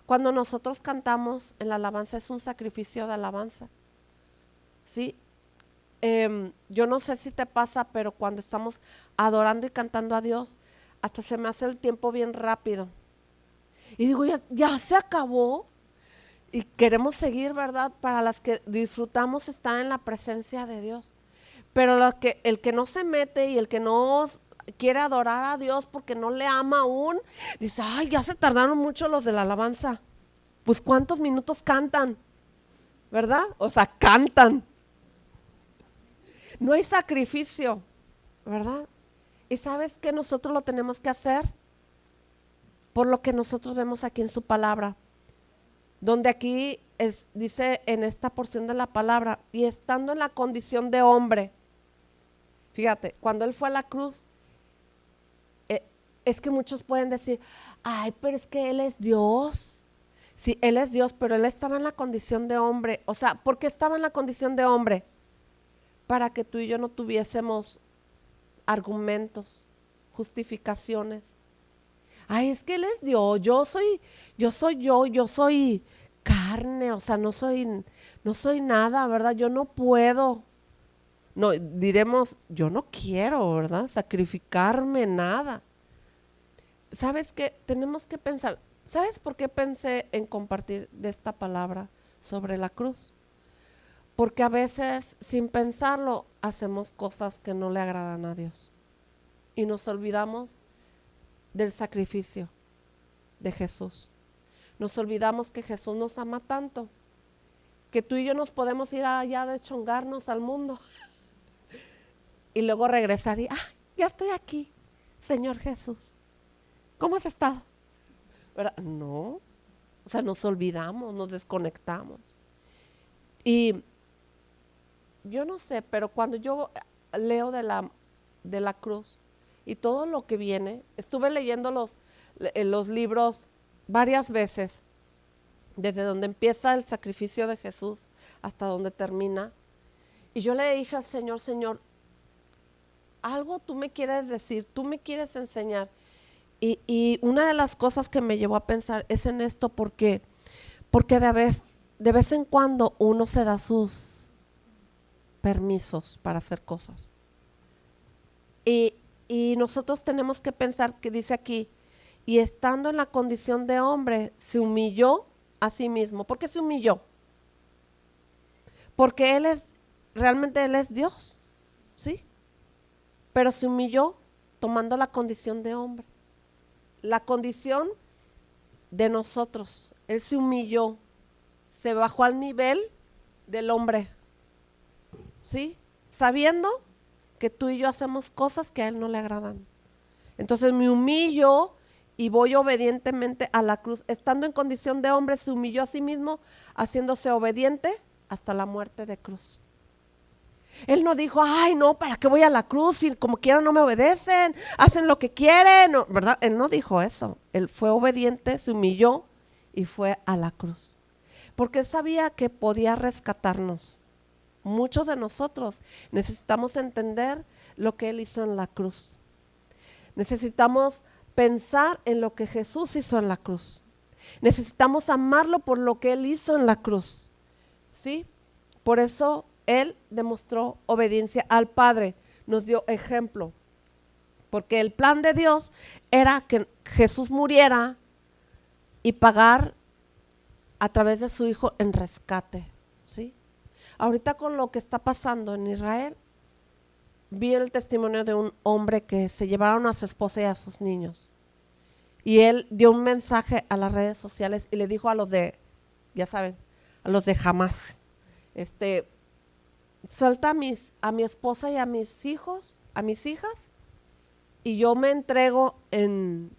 Cuando nosotros cantamos en la alabanza es un sacrificio de alabanza. ¿Sí? Yo no sé si te pasa, pero cuando estamos adorando y cantando a Dios, hasta se me hace el tiempo bien rápido. Y digo, ya se acabó. Y queremos seguir, ¿verdad? Para las que disfrutamos estar en la presencia de Dios. Pero el que no se mete y el que no quiere adorar a Dios porque no le ama aún, dice, ay, ya se tardaron mucho los de la alabanza. Pues ¿cuántos minutos cantan? ¿Verdad? O sea, cantan. No hay sacrificio, ¿verdad? Y ¿sabes qué? Nosotros lo tenemos que hacer por lo que nosotros vemos aquí en su palabra. Donde aquí dice en esta porción de la palabra, y estando en la condición de hombre. Fíjate, cuando él fue a la cruz, es que muchos pueden decir, ay, pero es que él es Dios. Sí, él es Dios, pero él estaba en la condición de hombre. O sea, ¿por qué estaba en la condición de hombre? Para que tú y yo no tuviésemos argumentos, justificaciones. Ay, es que él es Dios, yo soy carne, o sea, no soy nada, ¿verdad? Yo no puedo. No, diremos, yo no quiero, ¿verdad? Sacrificarme nada. ¿Sabes qué? Tenemos que pensar. ¿Sabes por qué pensé en compartir de esta palabra sobre la cruz? Porque a veces, sin pensarlo, hacemos cosas que no le agradan a Dios. Y nos olvidamos del sacrificio de Jesús. Nos olvidamos que Jesús nos ama tanto, que tú y yo nos podemos ir allá de chongarnos al mundo y luego regresar y, ya estoy aquí, Señor Jesús. ¿Cómo has estado? ¿Verdad? No, o sea, nos olvidamos, nos desconectamos. Y yo no sé, pero cuando yo leo de la cruz y todo lo que viene, estuve leyendo los libros varias veces, desde donde empieza el sacrificio de Jesús hasta donde termina. Y yo le dije al Señor, Señor, algo tú me quieres decir, tú me quieres enseñar. Y una de las cosas que me llevó a pensar es en esto, porque de vez en cuando uno se da sus permisos para hacer cosas. Y nosotros tenemos que pensar que dice aquí, y estando en la condición de hombre, se humilló a sí mismo. ¿Por qué se humilló? Porque realmente él es Dios, ¿sí? Pero se humilló tomando la condición de hombre. La condición de nosotros. Él se humilló, se bajó al nivel del hombre, ¿sí? Sabiendo que tú y yo hacemos cosas que a él no le agradan. Entonces me humillo y voy obedientemente a la cruz. Estando en condición de hombre, se humilló a sí mismo, haciéndose obediente hasta la muerte de cruz. Él no dijo, ay no, ¿para qué voy a la cruz? Si como quieran no me obedecen, hacen lo que quieren, no, ¿verdad? Él no dijo eso. Él fue obediente, se humilló y fue a la cruz. Porque él sabía que podía rescatarnos. Muchos de nosotros necesitamos entender lo que él hizo en la cruz. Necesitamos pensar en lo que Jesús hizo en la cruz. Necesitamos amarlo por lo que él hizo en la cruz. ¿Sí? Por eso él demostró obediencia al Padre. nos dio ejemplo. Porque el plan de Dios era que Jesús muriera y pagar a través de su Hijo en rescate, ¿sí? Ahorita con lo que está pasando en Israel, vi el testimonio de un hombre que se llevaron a su esposa y a sus niños. Y él dio un mensaje a las redes sociales y le dijo a los de, ya saben, a los de Hamas, suelta a mi esposa y a mis hijos, a mis hijas, y yo me entrego en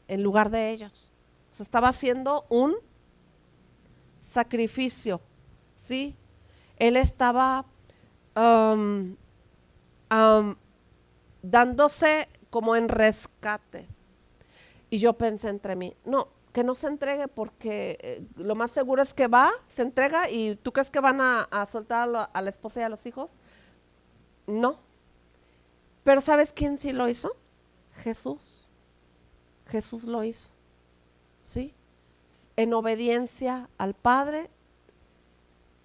lugar de ellos. O sea, estaba haciendo un sacrificio, ¿sí? Él estaba dándose como en rescate. Y yo pensé entre mí, no, que no se entregue porque lo más seguro es que se entrega y ¿tú crees que van a soltar a la esposa y a los hijos? No. Pero ¿sabes quién sí lo hizo? Jesús. Jesús lo hizo, ¿sí? En obediencia al Padre,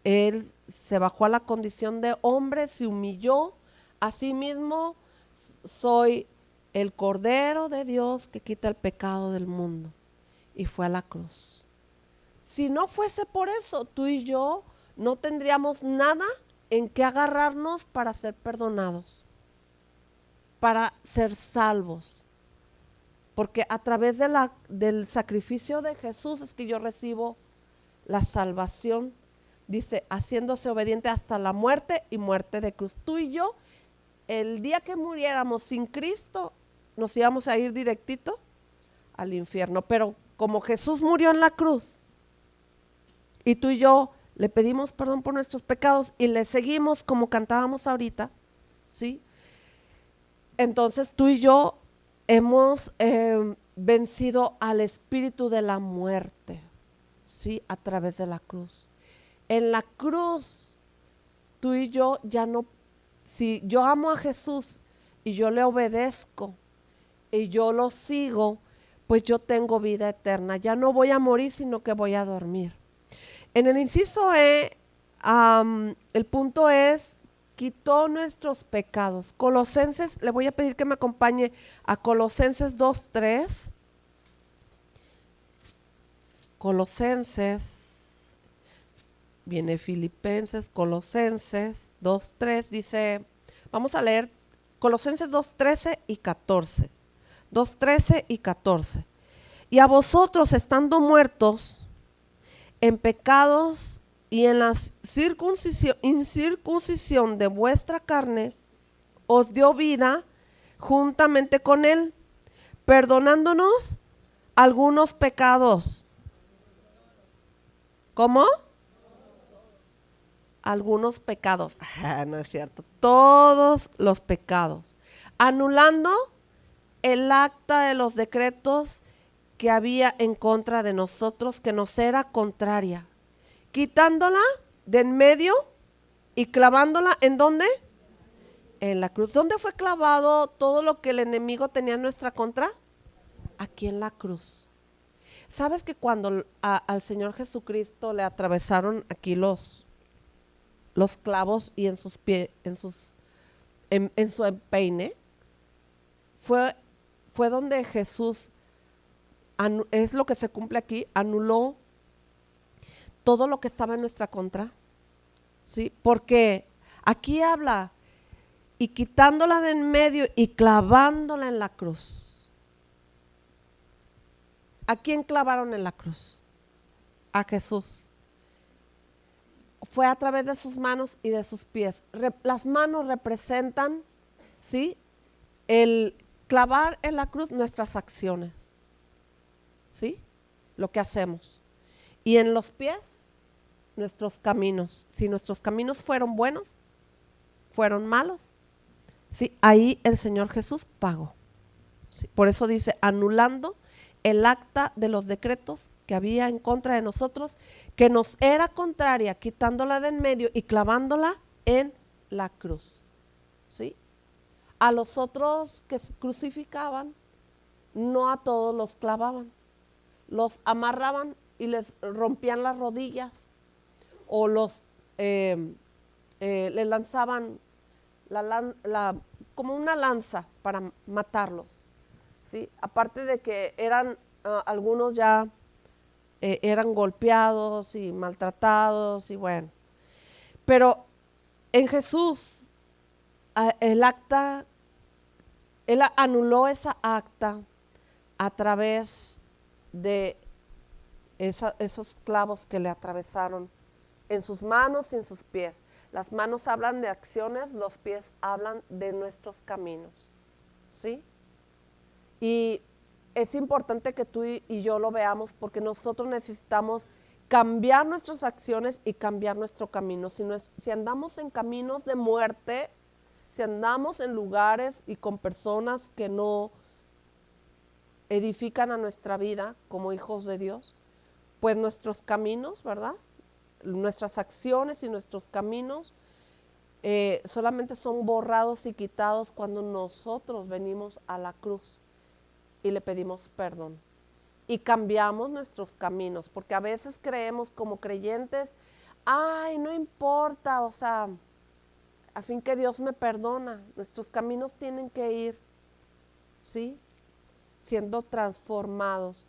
Él se bajó a la condición de hombre, se humilló a sí mismo. Soy el Cordero de Dios que quita el pecado del mundo. Y fue a la cruz. Si no fuese por eso, tú y yo no tendríamos nada en que agarrarnos para ser perdonados, para ser salvos. Porque a través del sacrificio de Jesús es que yo recibo la salvación. Dice, haciéndose obediente hasta la muerte y muerte de cruz. Tú y yo, el día que muriéramos sin Cristo, nos íbamos a ir directito al infierno. Pero como Jesús murió en la cruz y tú y yo le pedimos perdón por nuestros pecados y le seguimos como cantábamos ahorita, ¿sí? Entonces tú y yo hemos vencido al espíritu de la muerte, ¿sí? A través de la cruz. En la cruz, tú y yo ya no, si yo amo a Jesús y yo le obedezco y yo lo sigo, pues yo tengo vida eterna. Ya no voy a morir, sino que voy a dormir. En el inciso E, el punto es, quitó nuestros pecados. Colosenses, le voy a pedir que me acompañe a Colosenses 2:3. Colosenses, viene Filipenses, Colosenses 2:3, dice, vamos a leer Colosenses 2:13 y 14. 2:13 y 14. Y a vosotros, estando muertos en pecados y en la incircuncisión de vuestra carne, os dio vida juntamente con él, perdonándonos algunos pecados. ¿Cómo? Algunos pecados. No es cierto. Todos los pecados. Anulando el acta de los decretos que había en contra de nosotros, que nos era contraria, quitándola de en medio y clavándola ¿en dónde? En la cruz. ¿Dónde fue clavado todo lo que el enemigo tenía en nuestra contra? Aquí en la cruz. ¿Sabes que cuando al Señor Jesucristo le atravesaron aquí los clavos y en sus pies, en su empeine, fue donde Jesús, es lo que se cumple aquí, anuló todo lo que estaba en nuestra contra, ¿sí? Porque aquí habla, y quitándola de en medio y clavándola en la cruz. ¿A quién clavaron en la cruz? A Jesús. Fue a través de sus manos y de sus pies. Las manos representan, ¿sí?, el clavar en la cruz nuestras acciones, ¿sí?, lo que hacemos. Y en los pies, nuestros caminos. Si nuestros caminos fueron buenos, fueron malos, ¿sí?, ahí el Señor Jesús pagó, ¿sí? Por eso dice, anulando el acta de los decretos que había en contra de nosotros, que nos era contraria, quitándola de en medio y clavándola en la cruz, ¿sí? A los otros que crucificaban, no a todos los clavaban, los amarraban y les rompían las rodillas, o les lanzaban como una lanza para matarlos, ¿sí? Aparte de que eran, algunos ya eran golpeados y maltratados y bueno. Pero en Jesús, el acta, Él anuló esa acta a través de esos clavos que le atravesaron en sus manos y en sus pies. Las manos hablan de acciones, los pies hablan de nuestros caminos, ¿sí? Y es importante que tú y yo lo veamos porque nosotros necesitamos cambiar nuestras acciones y cambiar nuestro camino. Si andamos en caminos de muerte, si andamos en lugares y con personas que no edifican a nuestra vida como hijos de Dios, pues nuestros caminos, ¿verdad? Nuestras acciones y nuestros caminos solamente son borrados y quitados cuando nosotros venimos a la cruz y le pedimos perdón y cambiamos nuestros caminos, porque a veces creemos como creyentes, ay, no importa, o sea, a fin que Dios me perdona. Nuestros caminos tienen que ir, ¿sí? Siendo transformados.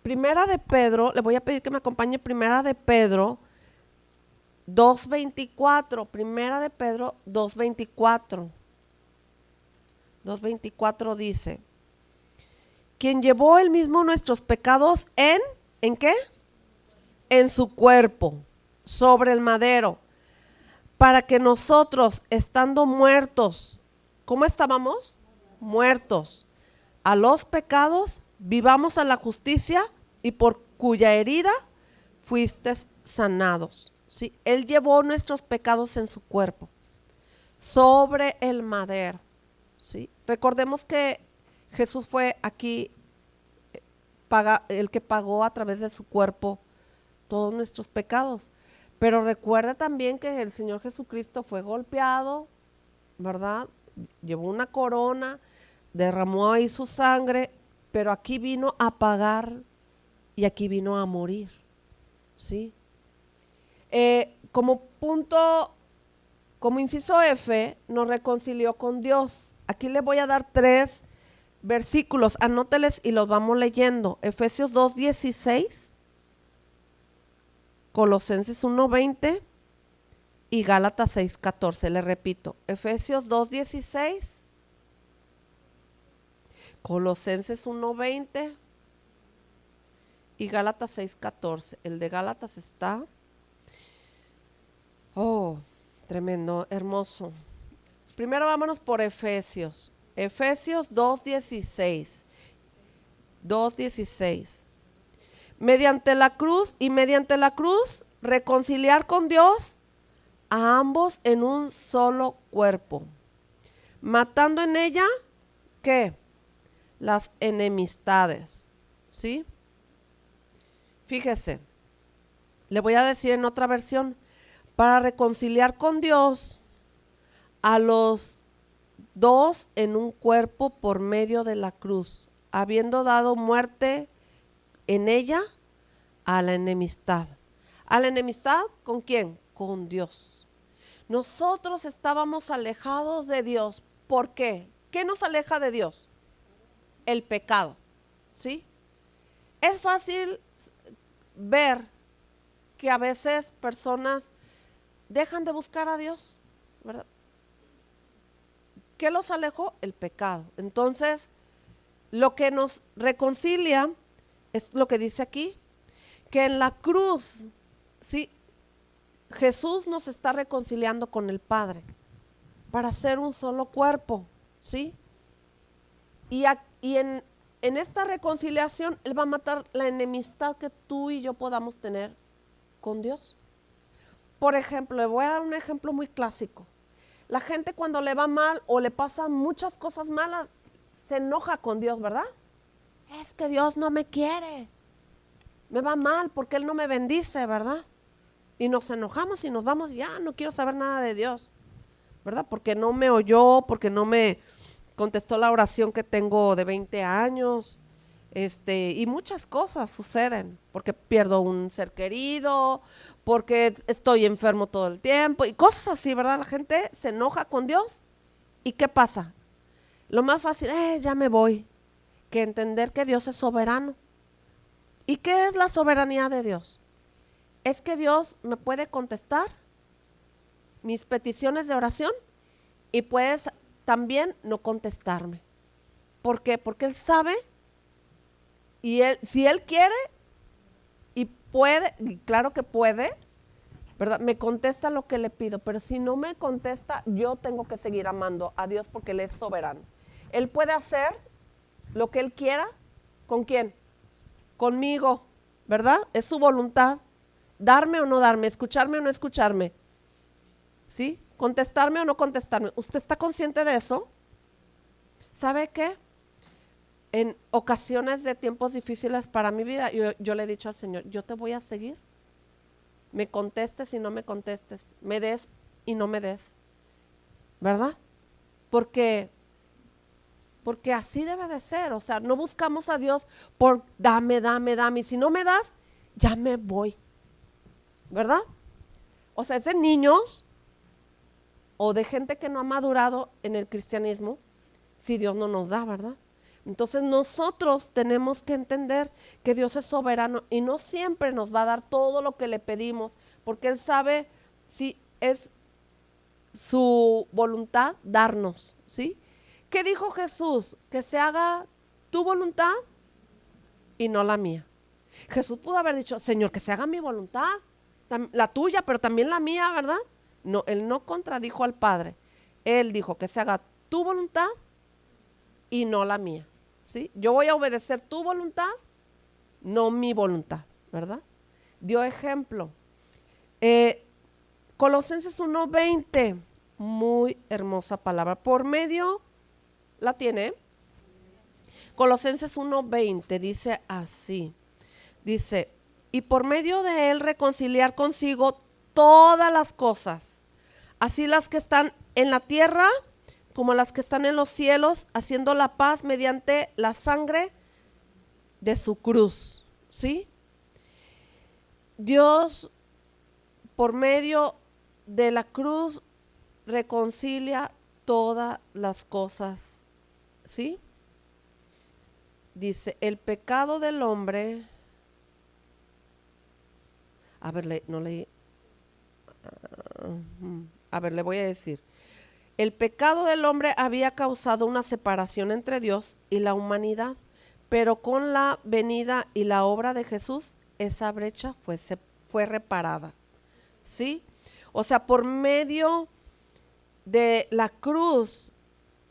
Primera de Pedro, le voy a pedir que me acompañe. Primera de Pedro 2:24. Primera de Pedro 2:24. 2:24 dice: quien llevó él mismo nuestros pecados ¿en qué? En su cuerpo, sobre el madero, para que nosotros, estando muertos, ¿cómo estábamos? Muertos a los pecados, vivamos a la justicia, y por cuya herida fuiste sanados. ¿Sí? Él llevó nuestros pecados en su cuerpo, sobre el madero. ¿Sí? Recordemos que Jesús fue aquí el que pagó a través de su cuerpo todos nuestros pecados. Pero recuerda también que el Señor Jesucristo fue golpeado, ¿verdad? Llevó una corona, derramó ahí su sangre, pero aquí vino a pagar y aquí vino a morir, ¿sí? Como punto, como inciso F, nos reconcilió con Dios. Aquí le voy a dar 3 versículos, anóteles y los vamos leyendo. Efesios 2:16, Colosenses 1:20 y Gálatas 6:14. Le repito, Efesios 2:16, Colosenses 1:20 y Gálatas 6:14. El de Gálatas está, tremendo, hermoso. Primero vámonos por Efesios. Efesios 2:16. 2:16. Mediante la cruz reconciliar con Dios a ambos en un solo cuerpo, matando en ella, ¿qué? Las enemistades, ¿sí? Fíjese, le voy a decir en otra versión, para reconciliar con Dios a los dos en un cuerpo por medio de la cruz, habiendo dado muerte en ella a la enemistad. ¿A la enemistad con quién? Con Dios. Nosotros estábamos alejados de Dios. ¿Por qué? ¿Qué nos aleja de Dios? El pecado, ¿sí? Es fácil ver que a veces personas dejan de buscar a Dios, ¿verdad? ¿Qué los alejó? El pecado. Entonces, lo que nos reconcilia es lo que dice aquí, que en la cruz, ¿sí? Jesús nos está reconciliando con el Padre para ser un solo cuerpo, ¿sí? Y en esta reconciliación Él va a matar la enemistad que tú y yo podamos tener con Dios. Por ejemplo, le voy a dar un ejemplo muy clásico. La gente cuando le va mal o le pasan muchas cosas malas, se enoja con Dios, ¿verdad? Es que Dios no me quiere, me va mal porque Él no me bendice, ¿verdad? Y nos enojamos y nos vamos, ya no quiero saber nada de Dios, ¿verdad? Porque no me oyó, porque no me contestó la oración que tengo de 20 años, Y muchas cosas suceden, porque pierdo un ser querido, porque estoy enfermo todo el tiempo y cosas así, ¿verdad? La gente se enoja con Dios y ¿qué pasa? Lo más fácil es ya me voy, que entender que Dios es soberano. ¿Y qué es la soberanía de Dios? Es que Dios me puede contestar mis peticiones de oración y puedes también no contestarme. ¿Por qué? Porque Él sabe y si Él quiere y puede, y claro que puede, ¿verdad? Me contesta lo que le pido, pero si no me contesta, yo tengo que seguir amando a Dios porque Él es soberano. Él puede hacer lo que Él quiera. ¿Con quién? Conmigo, ¿verdad? Es su voluntad. Darme o no darme, escucharme o no escucharme. ¿Sí? Contestarme o no contestarme. ¿Usted está consciente de eso? ¿Sabe qué? En ocasiones de tiempos difíciles para mi vida, yo le he dicho al Señor, yo te voy a seguir. Me contestes y no me contestes. Me des y no me des. ¿Verdad? Porque así debe de ser. O sea, no buscamos a Dios por dame, dame, dame. Y si no me das, ya me voy. ¿Verdad? O sea, es de niños o de gente que no ha madurado en el cristianismo si Dios no nos da, ¿verdad? Entonces nosotros tenemos que entender que Dios es soberano y no siempre nos va a dar todo lo que le pedimos, porque Él sabe si es su voluntad darnos, ¿sí? ¿Qué dijo Jesús? Que se haga tu voluntad y no la mía. Jesús pudo haber dicho, Señor, que se haga mi voluntad, la tuya, pero también la mía, ¿verdad? No, Él no contradijo al Padre. Él dijo que se haga tu voluntad y no la mía, ¿sí? Yo voy a obedecer tu voluntad, no mi voluntad, ¿verdad? Dio ejemplo. Colosenses 1:20, muy hermosa palabra. Por medio, ¿la tiene? Colosenses 1:20 dice así, dice, y por medio de Él reconciliar consigo todas las cosas, así las que están en la tierra como las que están en los cielos, haciendo la paz mediante la sangre de su cruz, ¿sí? Dios, por medio de la cruz, reconcilia todas las cosas, ¿sí? Dice, el pecado del hombre, a ver, no leí, a ver, le voy a decir, el pecado del hombre había causado una separación entre Dios y la humanidad, pero con la venida y la obra de Jesús, esa brecha fue reparada, ¿sí? O sea, por medio de la cruz,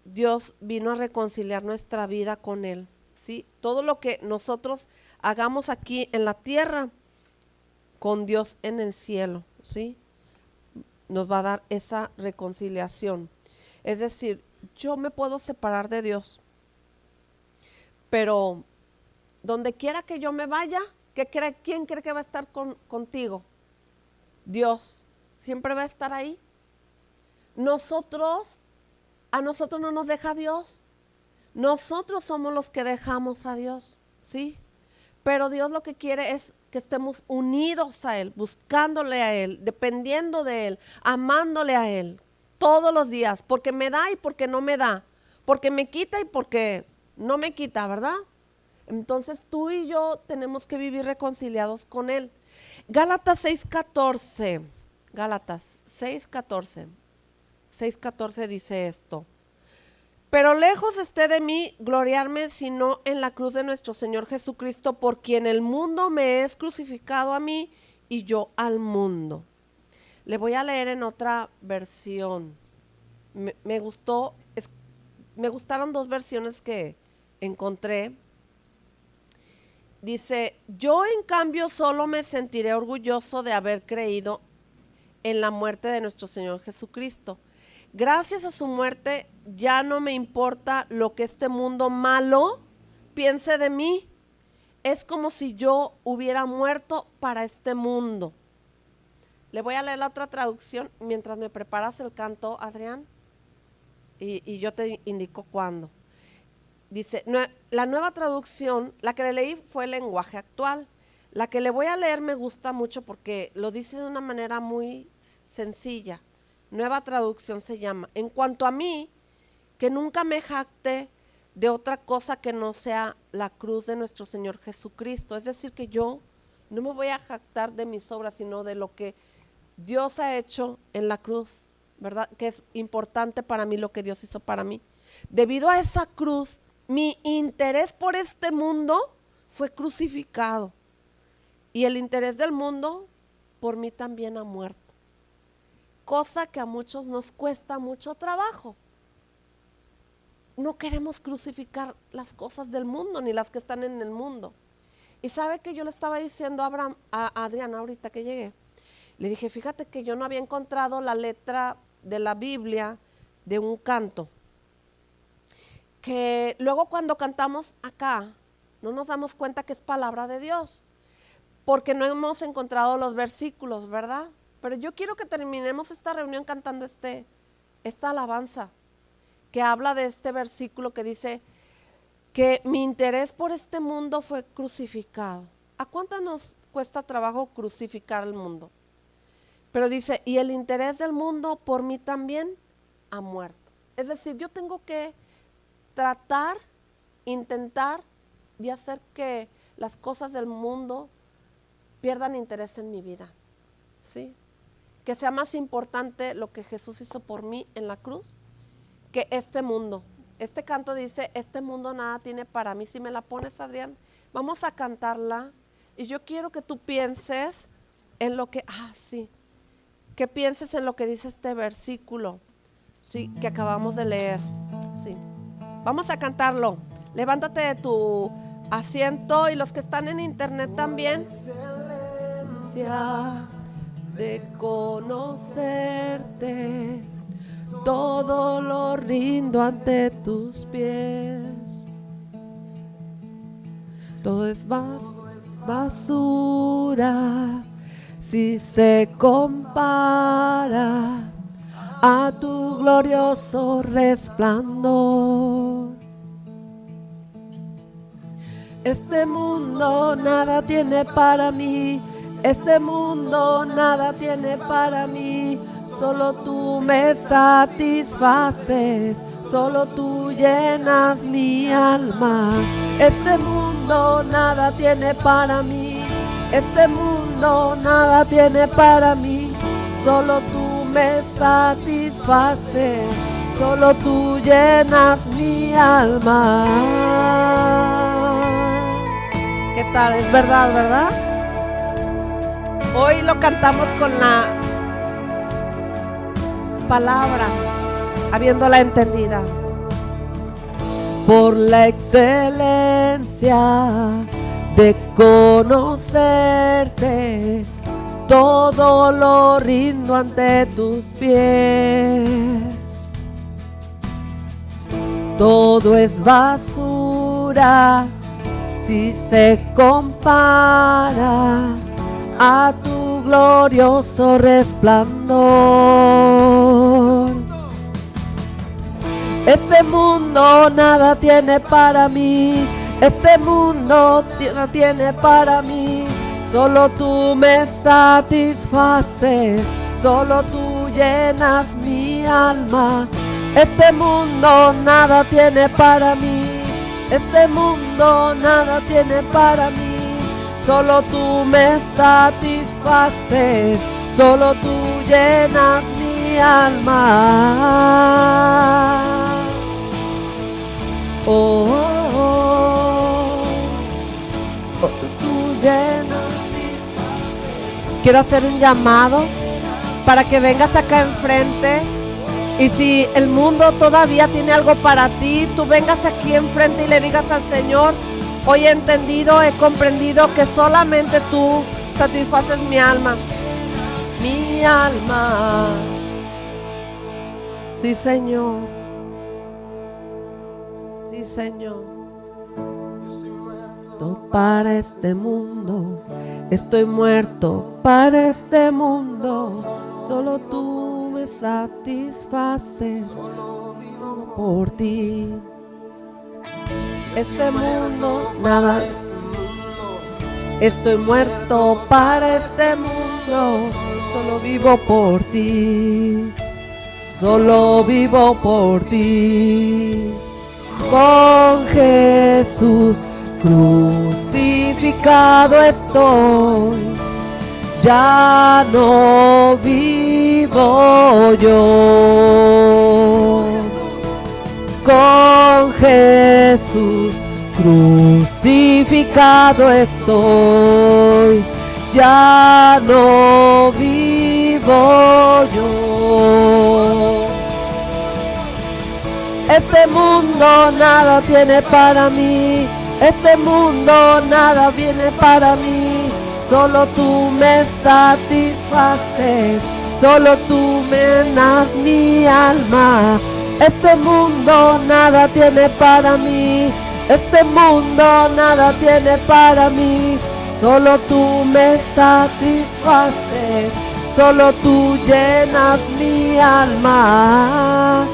Dios vino a reconciliar nuestra vida con Él, ¿sí? Todo lo que nosotros hagamos aquí en la tierra, con Dios en el cielo, ¿sí? Nos va a dar esa reconciliación. Es decir, yo me puedo separar de Dios, pero donde quiera que yo me vaya, ¿quién cree que va a estar contigo? Dios. Siempre va a estar ahí. A nosotros no nos deja Dios. Nosotros somos los que dejamos a Dios, ¿sí? Pero Dios lo que quiere es que estemos unidos a Él, buscándole a Él, dependiendo de Él, amándole a Él todos los días, porque me da y porque no me da, porque me quita y porque no me quita, ¿verdad? Entonces tú y yo tenemos que vivir reconciliados con Él. Gálatas 6:14, Gálatas 6:14 dice esto. Pero lejos esté de mí gloriarme, sino en la cruz de nuestro Señor Jesucristo, por quien el mundo me es crucificado a mí y yo al mundo. Le voy a leer en otra versión. Me gustaron dos versiones que encontré. Dice, yo en cambio solo me sentiré orgulloso de haber creído en la muerte de nuestro Señor Jesucristo. Gracias a su muerte ya no me importa lo que este mundo malo piense de mí. Es como si yo hubiera muerto para este mundo. Le voy a leer la otra traducción mientras me preparas el canto, Adrián, y yo te indico cuándo. Dice, la nueva traducción, la que le leí fue el lenguaje actual. La que le voy a leer me gusta mucho porque lo dice de una manera muy sencilla. Nueva traducción se llama: en cuanto a mí, que nunca me jacté de otra cosa que no sea la cruz de nuestro Señor Jesucristo. Es decir, que yo no me voy a jactar de mis obras, sino de lo que Dios ha hecho en la cruz, ¿verdad? Que es importante para mí lo que Dios hizo para mí. Debido a esa cruz, mi interés por este mundo fue crucificado. Y el interés del mundo por mí también ha muerto. Cosa que a muchos nos cuesta mucho trabajo. No queremos crucificar las cosas del mundo ni las que están en el mundo. Y sabe que yo le estaba diciendo a Adriana ahorita que llegué. Le dije, fíjate que yo no había encontrado la letra de la Biblia de un canto. Que luego cuando cantamos acá, no nos damos cuenta que es palabra de Dios. Porque no hemos encontrado los versículos, ¿verdad? Pero yo quiero que terminemos esta reunión cantando esta alabanza que habla de este versículo que dice que mi interés por este mundo fue crucificado. ¿A cuánto nos cuesta trabajo crucificar el mundo? Pero dice, y el interés del mundo por mí también ha muerto. Es decir, yo tengo que tratar, intentar de hacer que las cosas del mundo pierdan interés en mi vida, ¿sí? Que sea más importante lo que Jesús hizo por mí en la cruz que este mundo. Este canto dice, este mundo nada tiene para mí. Si me la pones, Adrián, vamos a cantarla. Y yo quiero que tú pienses en lo que, que pienses en lo que dice este versículo, sí, que acabamos de leer, sí. Vamos a cantarlo. Levántate de tu asiento y los que están en internet también. De conocerte, todo lo rindo ante tus pies. Todo es basura si se compara a tu glorioso resplandor. Este mundo nada tiene para mí. Este mundo nada tiene para mí. Solo tú me satisfaces, solo tú llenas mi alma. Este mundo nada tiene para mí. Este mundo nada tiene para mí. Solo tú me satisfaces, solo tú llenas mi alma. ¿Qué tal? Es verdad, ¿verdad? Hoy lo cantamos con la palabra, habiéndola entendida. Por la excelencia de conocerte, todo lo rindo ante tus pies. Todo es basura si se compara a tu glorioso resplandor. Este mundo nada tiene para mí. Este mundo no tiene para mí. Solo tú me satisfaces, solo tú llenas mi alma. Este mundo nada tiene para mí. Este mundo nada tiene para mí. Solo tú me satisfaces, solo tú llenas mi alma. Oh, oh, oh. Solo tú llenas. Quiero hacer un llamado para que vengas acá enfrente. Y si el mundo todavía tiene algo para ti, tú vengas aquí enfrente y le digas al Señor: hoy he entendido, he comprendido que solamente tú satisfaces mi alma. Mi alma. Sí, Señor. Sí, Señor. Para este mundo, estoy muerto para este mundo. Solo tú me satisfaces por ti. este mundo, nada. Estoy muerto para este mundo, solo vivo por ti, solo vivo por ti. Con Jesús crucificado estoy, ya no vivo yo. Con Jesús crucificado estoy, ya no vivo yo. Este mundo nada tiene para mí, este mundo nada viene para mí, solo tú me satisfaces, solo tú me llenas mi alma. Este mundo nada tiene para mí, este mundo nada tiene para mí, solo tú me satisfaces, solo tú llenas mi alma.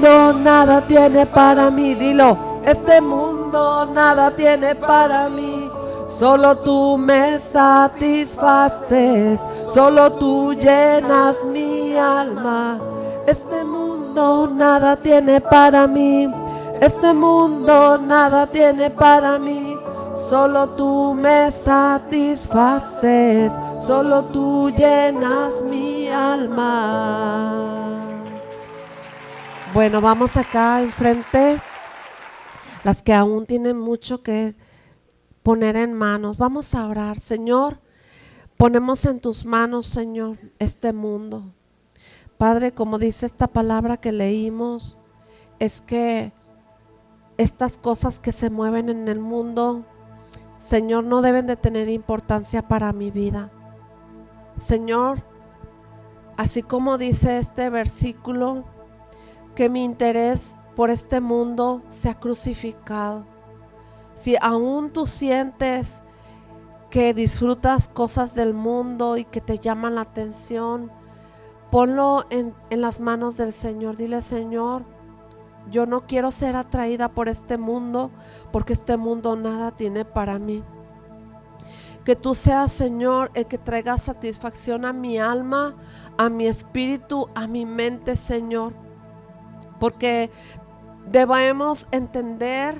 No, nada tiene para mí, dilo, este mundo nada tiene para mí, solo tú me satisfaces, solo tú llenas mi alma. Este mundo nada tiene para mí, este mundo nada tiene para mí, solo tú me satisfaces, solo tú llenas mi alma. Bueno, vamos acá enfrente, las que aún tienen mucho que poner en manos. Vamos a orar. Señor, ponemos en tus manos, Señor, este mundo. Padre, como dice esta palabra que leímos, es que estas cosas que se mueven en el mundo, Señor, no deben de tener importancia para mi vida. Señor, así como dice este versículo, que mi interés por este mundo sea crucificado. Si aún tú sientes que disfrutas cosas del mundo y que te llaman la atención, ponlo en las manos del Señor. Dile, Señor, yo no quiero ser atraída por este mundo, porque este mundo nada tiene para mí. Que tú seas, Señor, el que traiga satisfacción a mi alma, a mi espíritu, a mi mente, Señor. Porque debemos entender,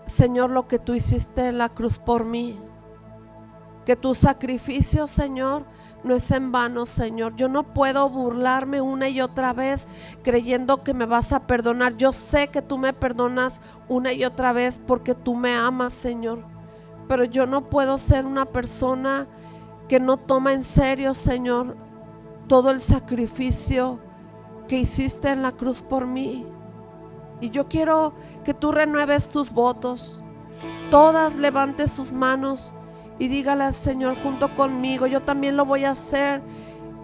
Señor, lo que tú hiciste en la cruz por mí. Que tu sacrificio, Señor, no es en vano, Señor. Yo no puedo burlarme una y otra vez creyendo que me vas a perdonar. Yo sé que tú me perdonas una y otra vez porque tú me amas, Señor. Pero yo no puedo ser una persona que no toma en serio, Señor, todo el sacrificio que hiciste en la cruz por mí. Y yo quiero que tú renueves tus votos. Todas levanten sus manos y dígale al Señor junto conmigo. Yo también lo voy a hacer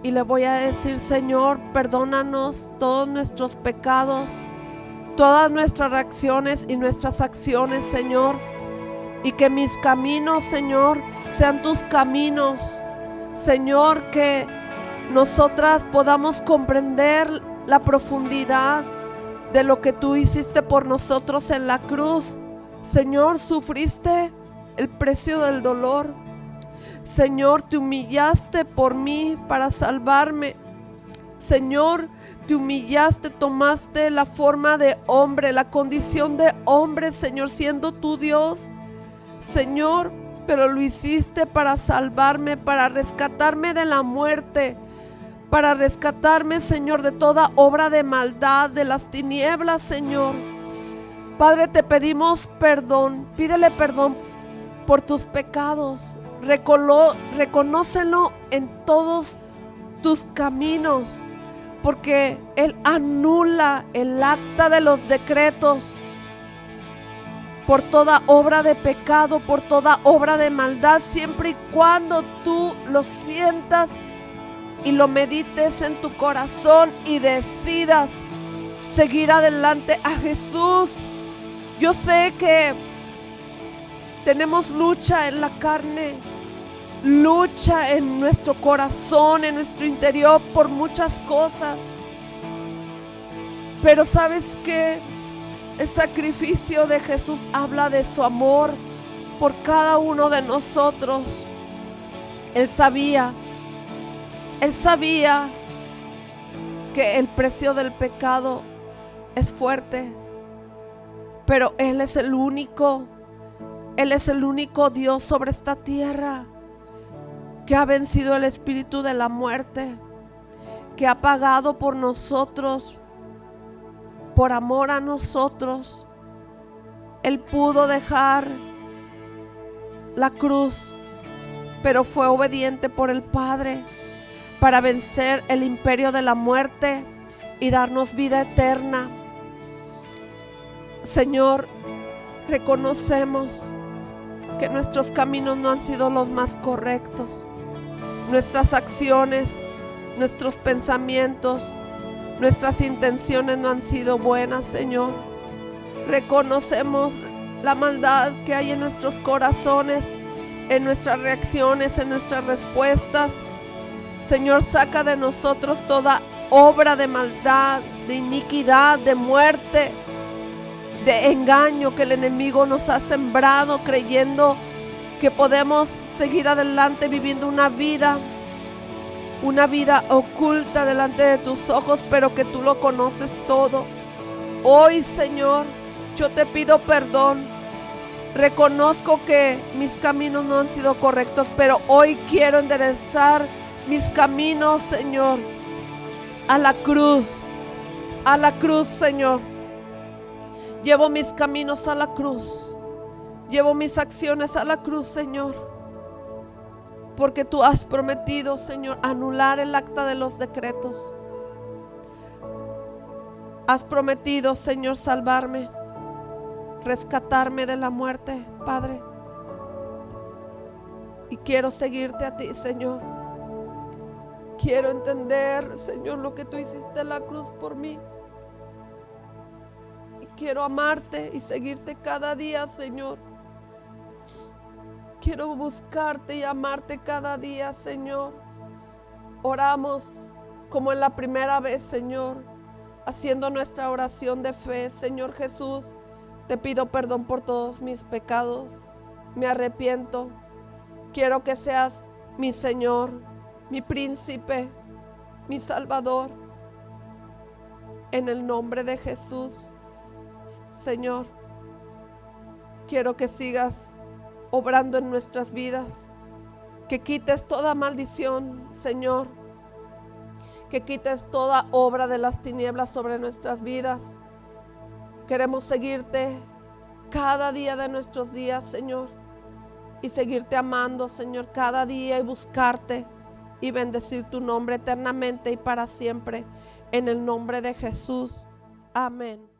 y le voy a decir, Señor, perdónanos todos nuestros pecados, todas nuestras reacciones y nuestras acciones, Señor. Y que mis caminos, Señor, sean tus caminos. Señor, que nosotras podamos comprender la profundidad de lo que tú hiciste por nosotros en la cruz. Señor, sufriste el precio del dolor. Señor, te humillaste por mí para salvarme. Señor, te humillaste, tomaste la forma de hombre, la condición de hombre, Señor, siendo tu Dios. Señor, pero lo hiciste para salvarme, para rescatarme de la muerte, para rescatarme, Señor, de toda obra de maldad, de las tinieblas, Señor. Padre, te pedimos perdón, pídele perdón por tus pecados, reconócelo en todos tus caminos, porque Él anula el acta de los decretos por toda obra de pecado, por toda obra de maldad, siempre y cuando tú lo sientas y lo medites en tu corazón y decidas seguir adelante a Jesús. Yo sé que tenemos lucha en la carne, lucha en nuestro corazón, en nuestro interior por muchas cosas. Pero ¿sabes qué? El sacrificio de Jesús habla de su amor por cada uno de nosotros. Él sabía que el precio del pecado es fuerte, pero Él es el único Dios sobre esta tierra que ha vencido el espíritu de la muerte, que ha pagado por nosotros, por amor a nosotros. Él pudo dejar la cruz, pero fue obediente por el Padre para vencer el imperio de la muerte y darnos vida eterna. Señor, reconocemos que nuestros caminos no han sido los más correctos. Nuestras acciones, nuestros pensamientos, nuestras intenciones no han sido buenas, Señor. Reconocemos la maldad que hay en nuestros corazones, en nuestras reacciones, en nuestras respuestas. Señor, saca de nosotros toda obra de maldad, de iniquidad, de muerte, de engaño que el enemigo nos ha sembrado, creyendo que podemos seguir adelante viviendo una vida oculta delante de tus ojos, pero que tú lo conoces todo. Hoy, Señor, yo te pido perdón. Reconozco que mis caminos no han sido correctos, pero hoy quiero enderezar mis caminos, Señor, a la cruz, Señor. Llevo mis caminos a la cruz, llevo mis acciones a la cruz, Señor, porque tú has prometido, Señor, anular el acta de los decretos. Has prometido, Señor, salvarme, rescatarme de la muerte, Padre. Y quiero seguirte a ti, Señor. Quiero entender, Señor, lo que tú hiciste en la cruz por mí. Y quiero amarte y seguirte cada día, Señor. Quiero buscarte y amarte cada día, Señor. Oramos como en la primera vez, Señor, haciendo nuestra oración de fe. Señor Jesús, te pido perdón por todos mis pecados. Me arrepiento. Quiero que seas mi Señor, mi príncipe, mi Salvador. En el nombre de Jesús, Señor, quiero que sigas obrando en nuestras vidas, que quites toda maldición, Señor, que quites toda obra de las tinieblas sobre nuestras vidas. Queremos seguirte cada día de nuestros días, Señor, y seguirte amando, Señor, cada día, y buscarte y bendecir tu nombre eternamente y para siempre, en el nombre de Jesús. Amén.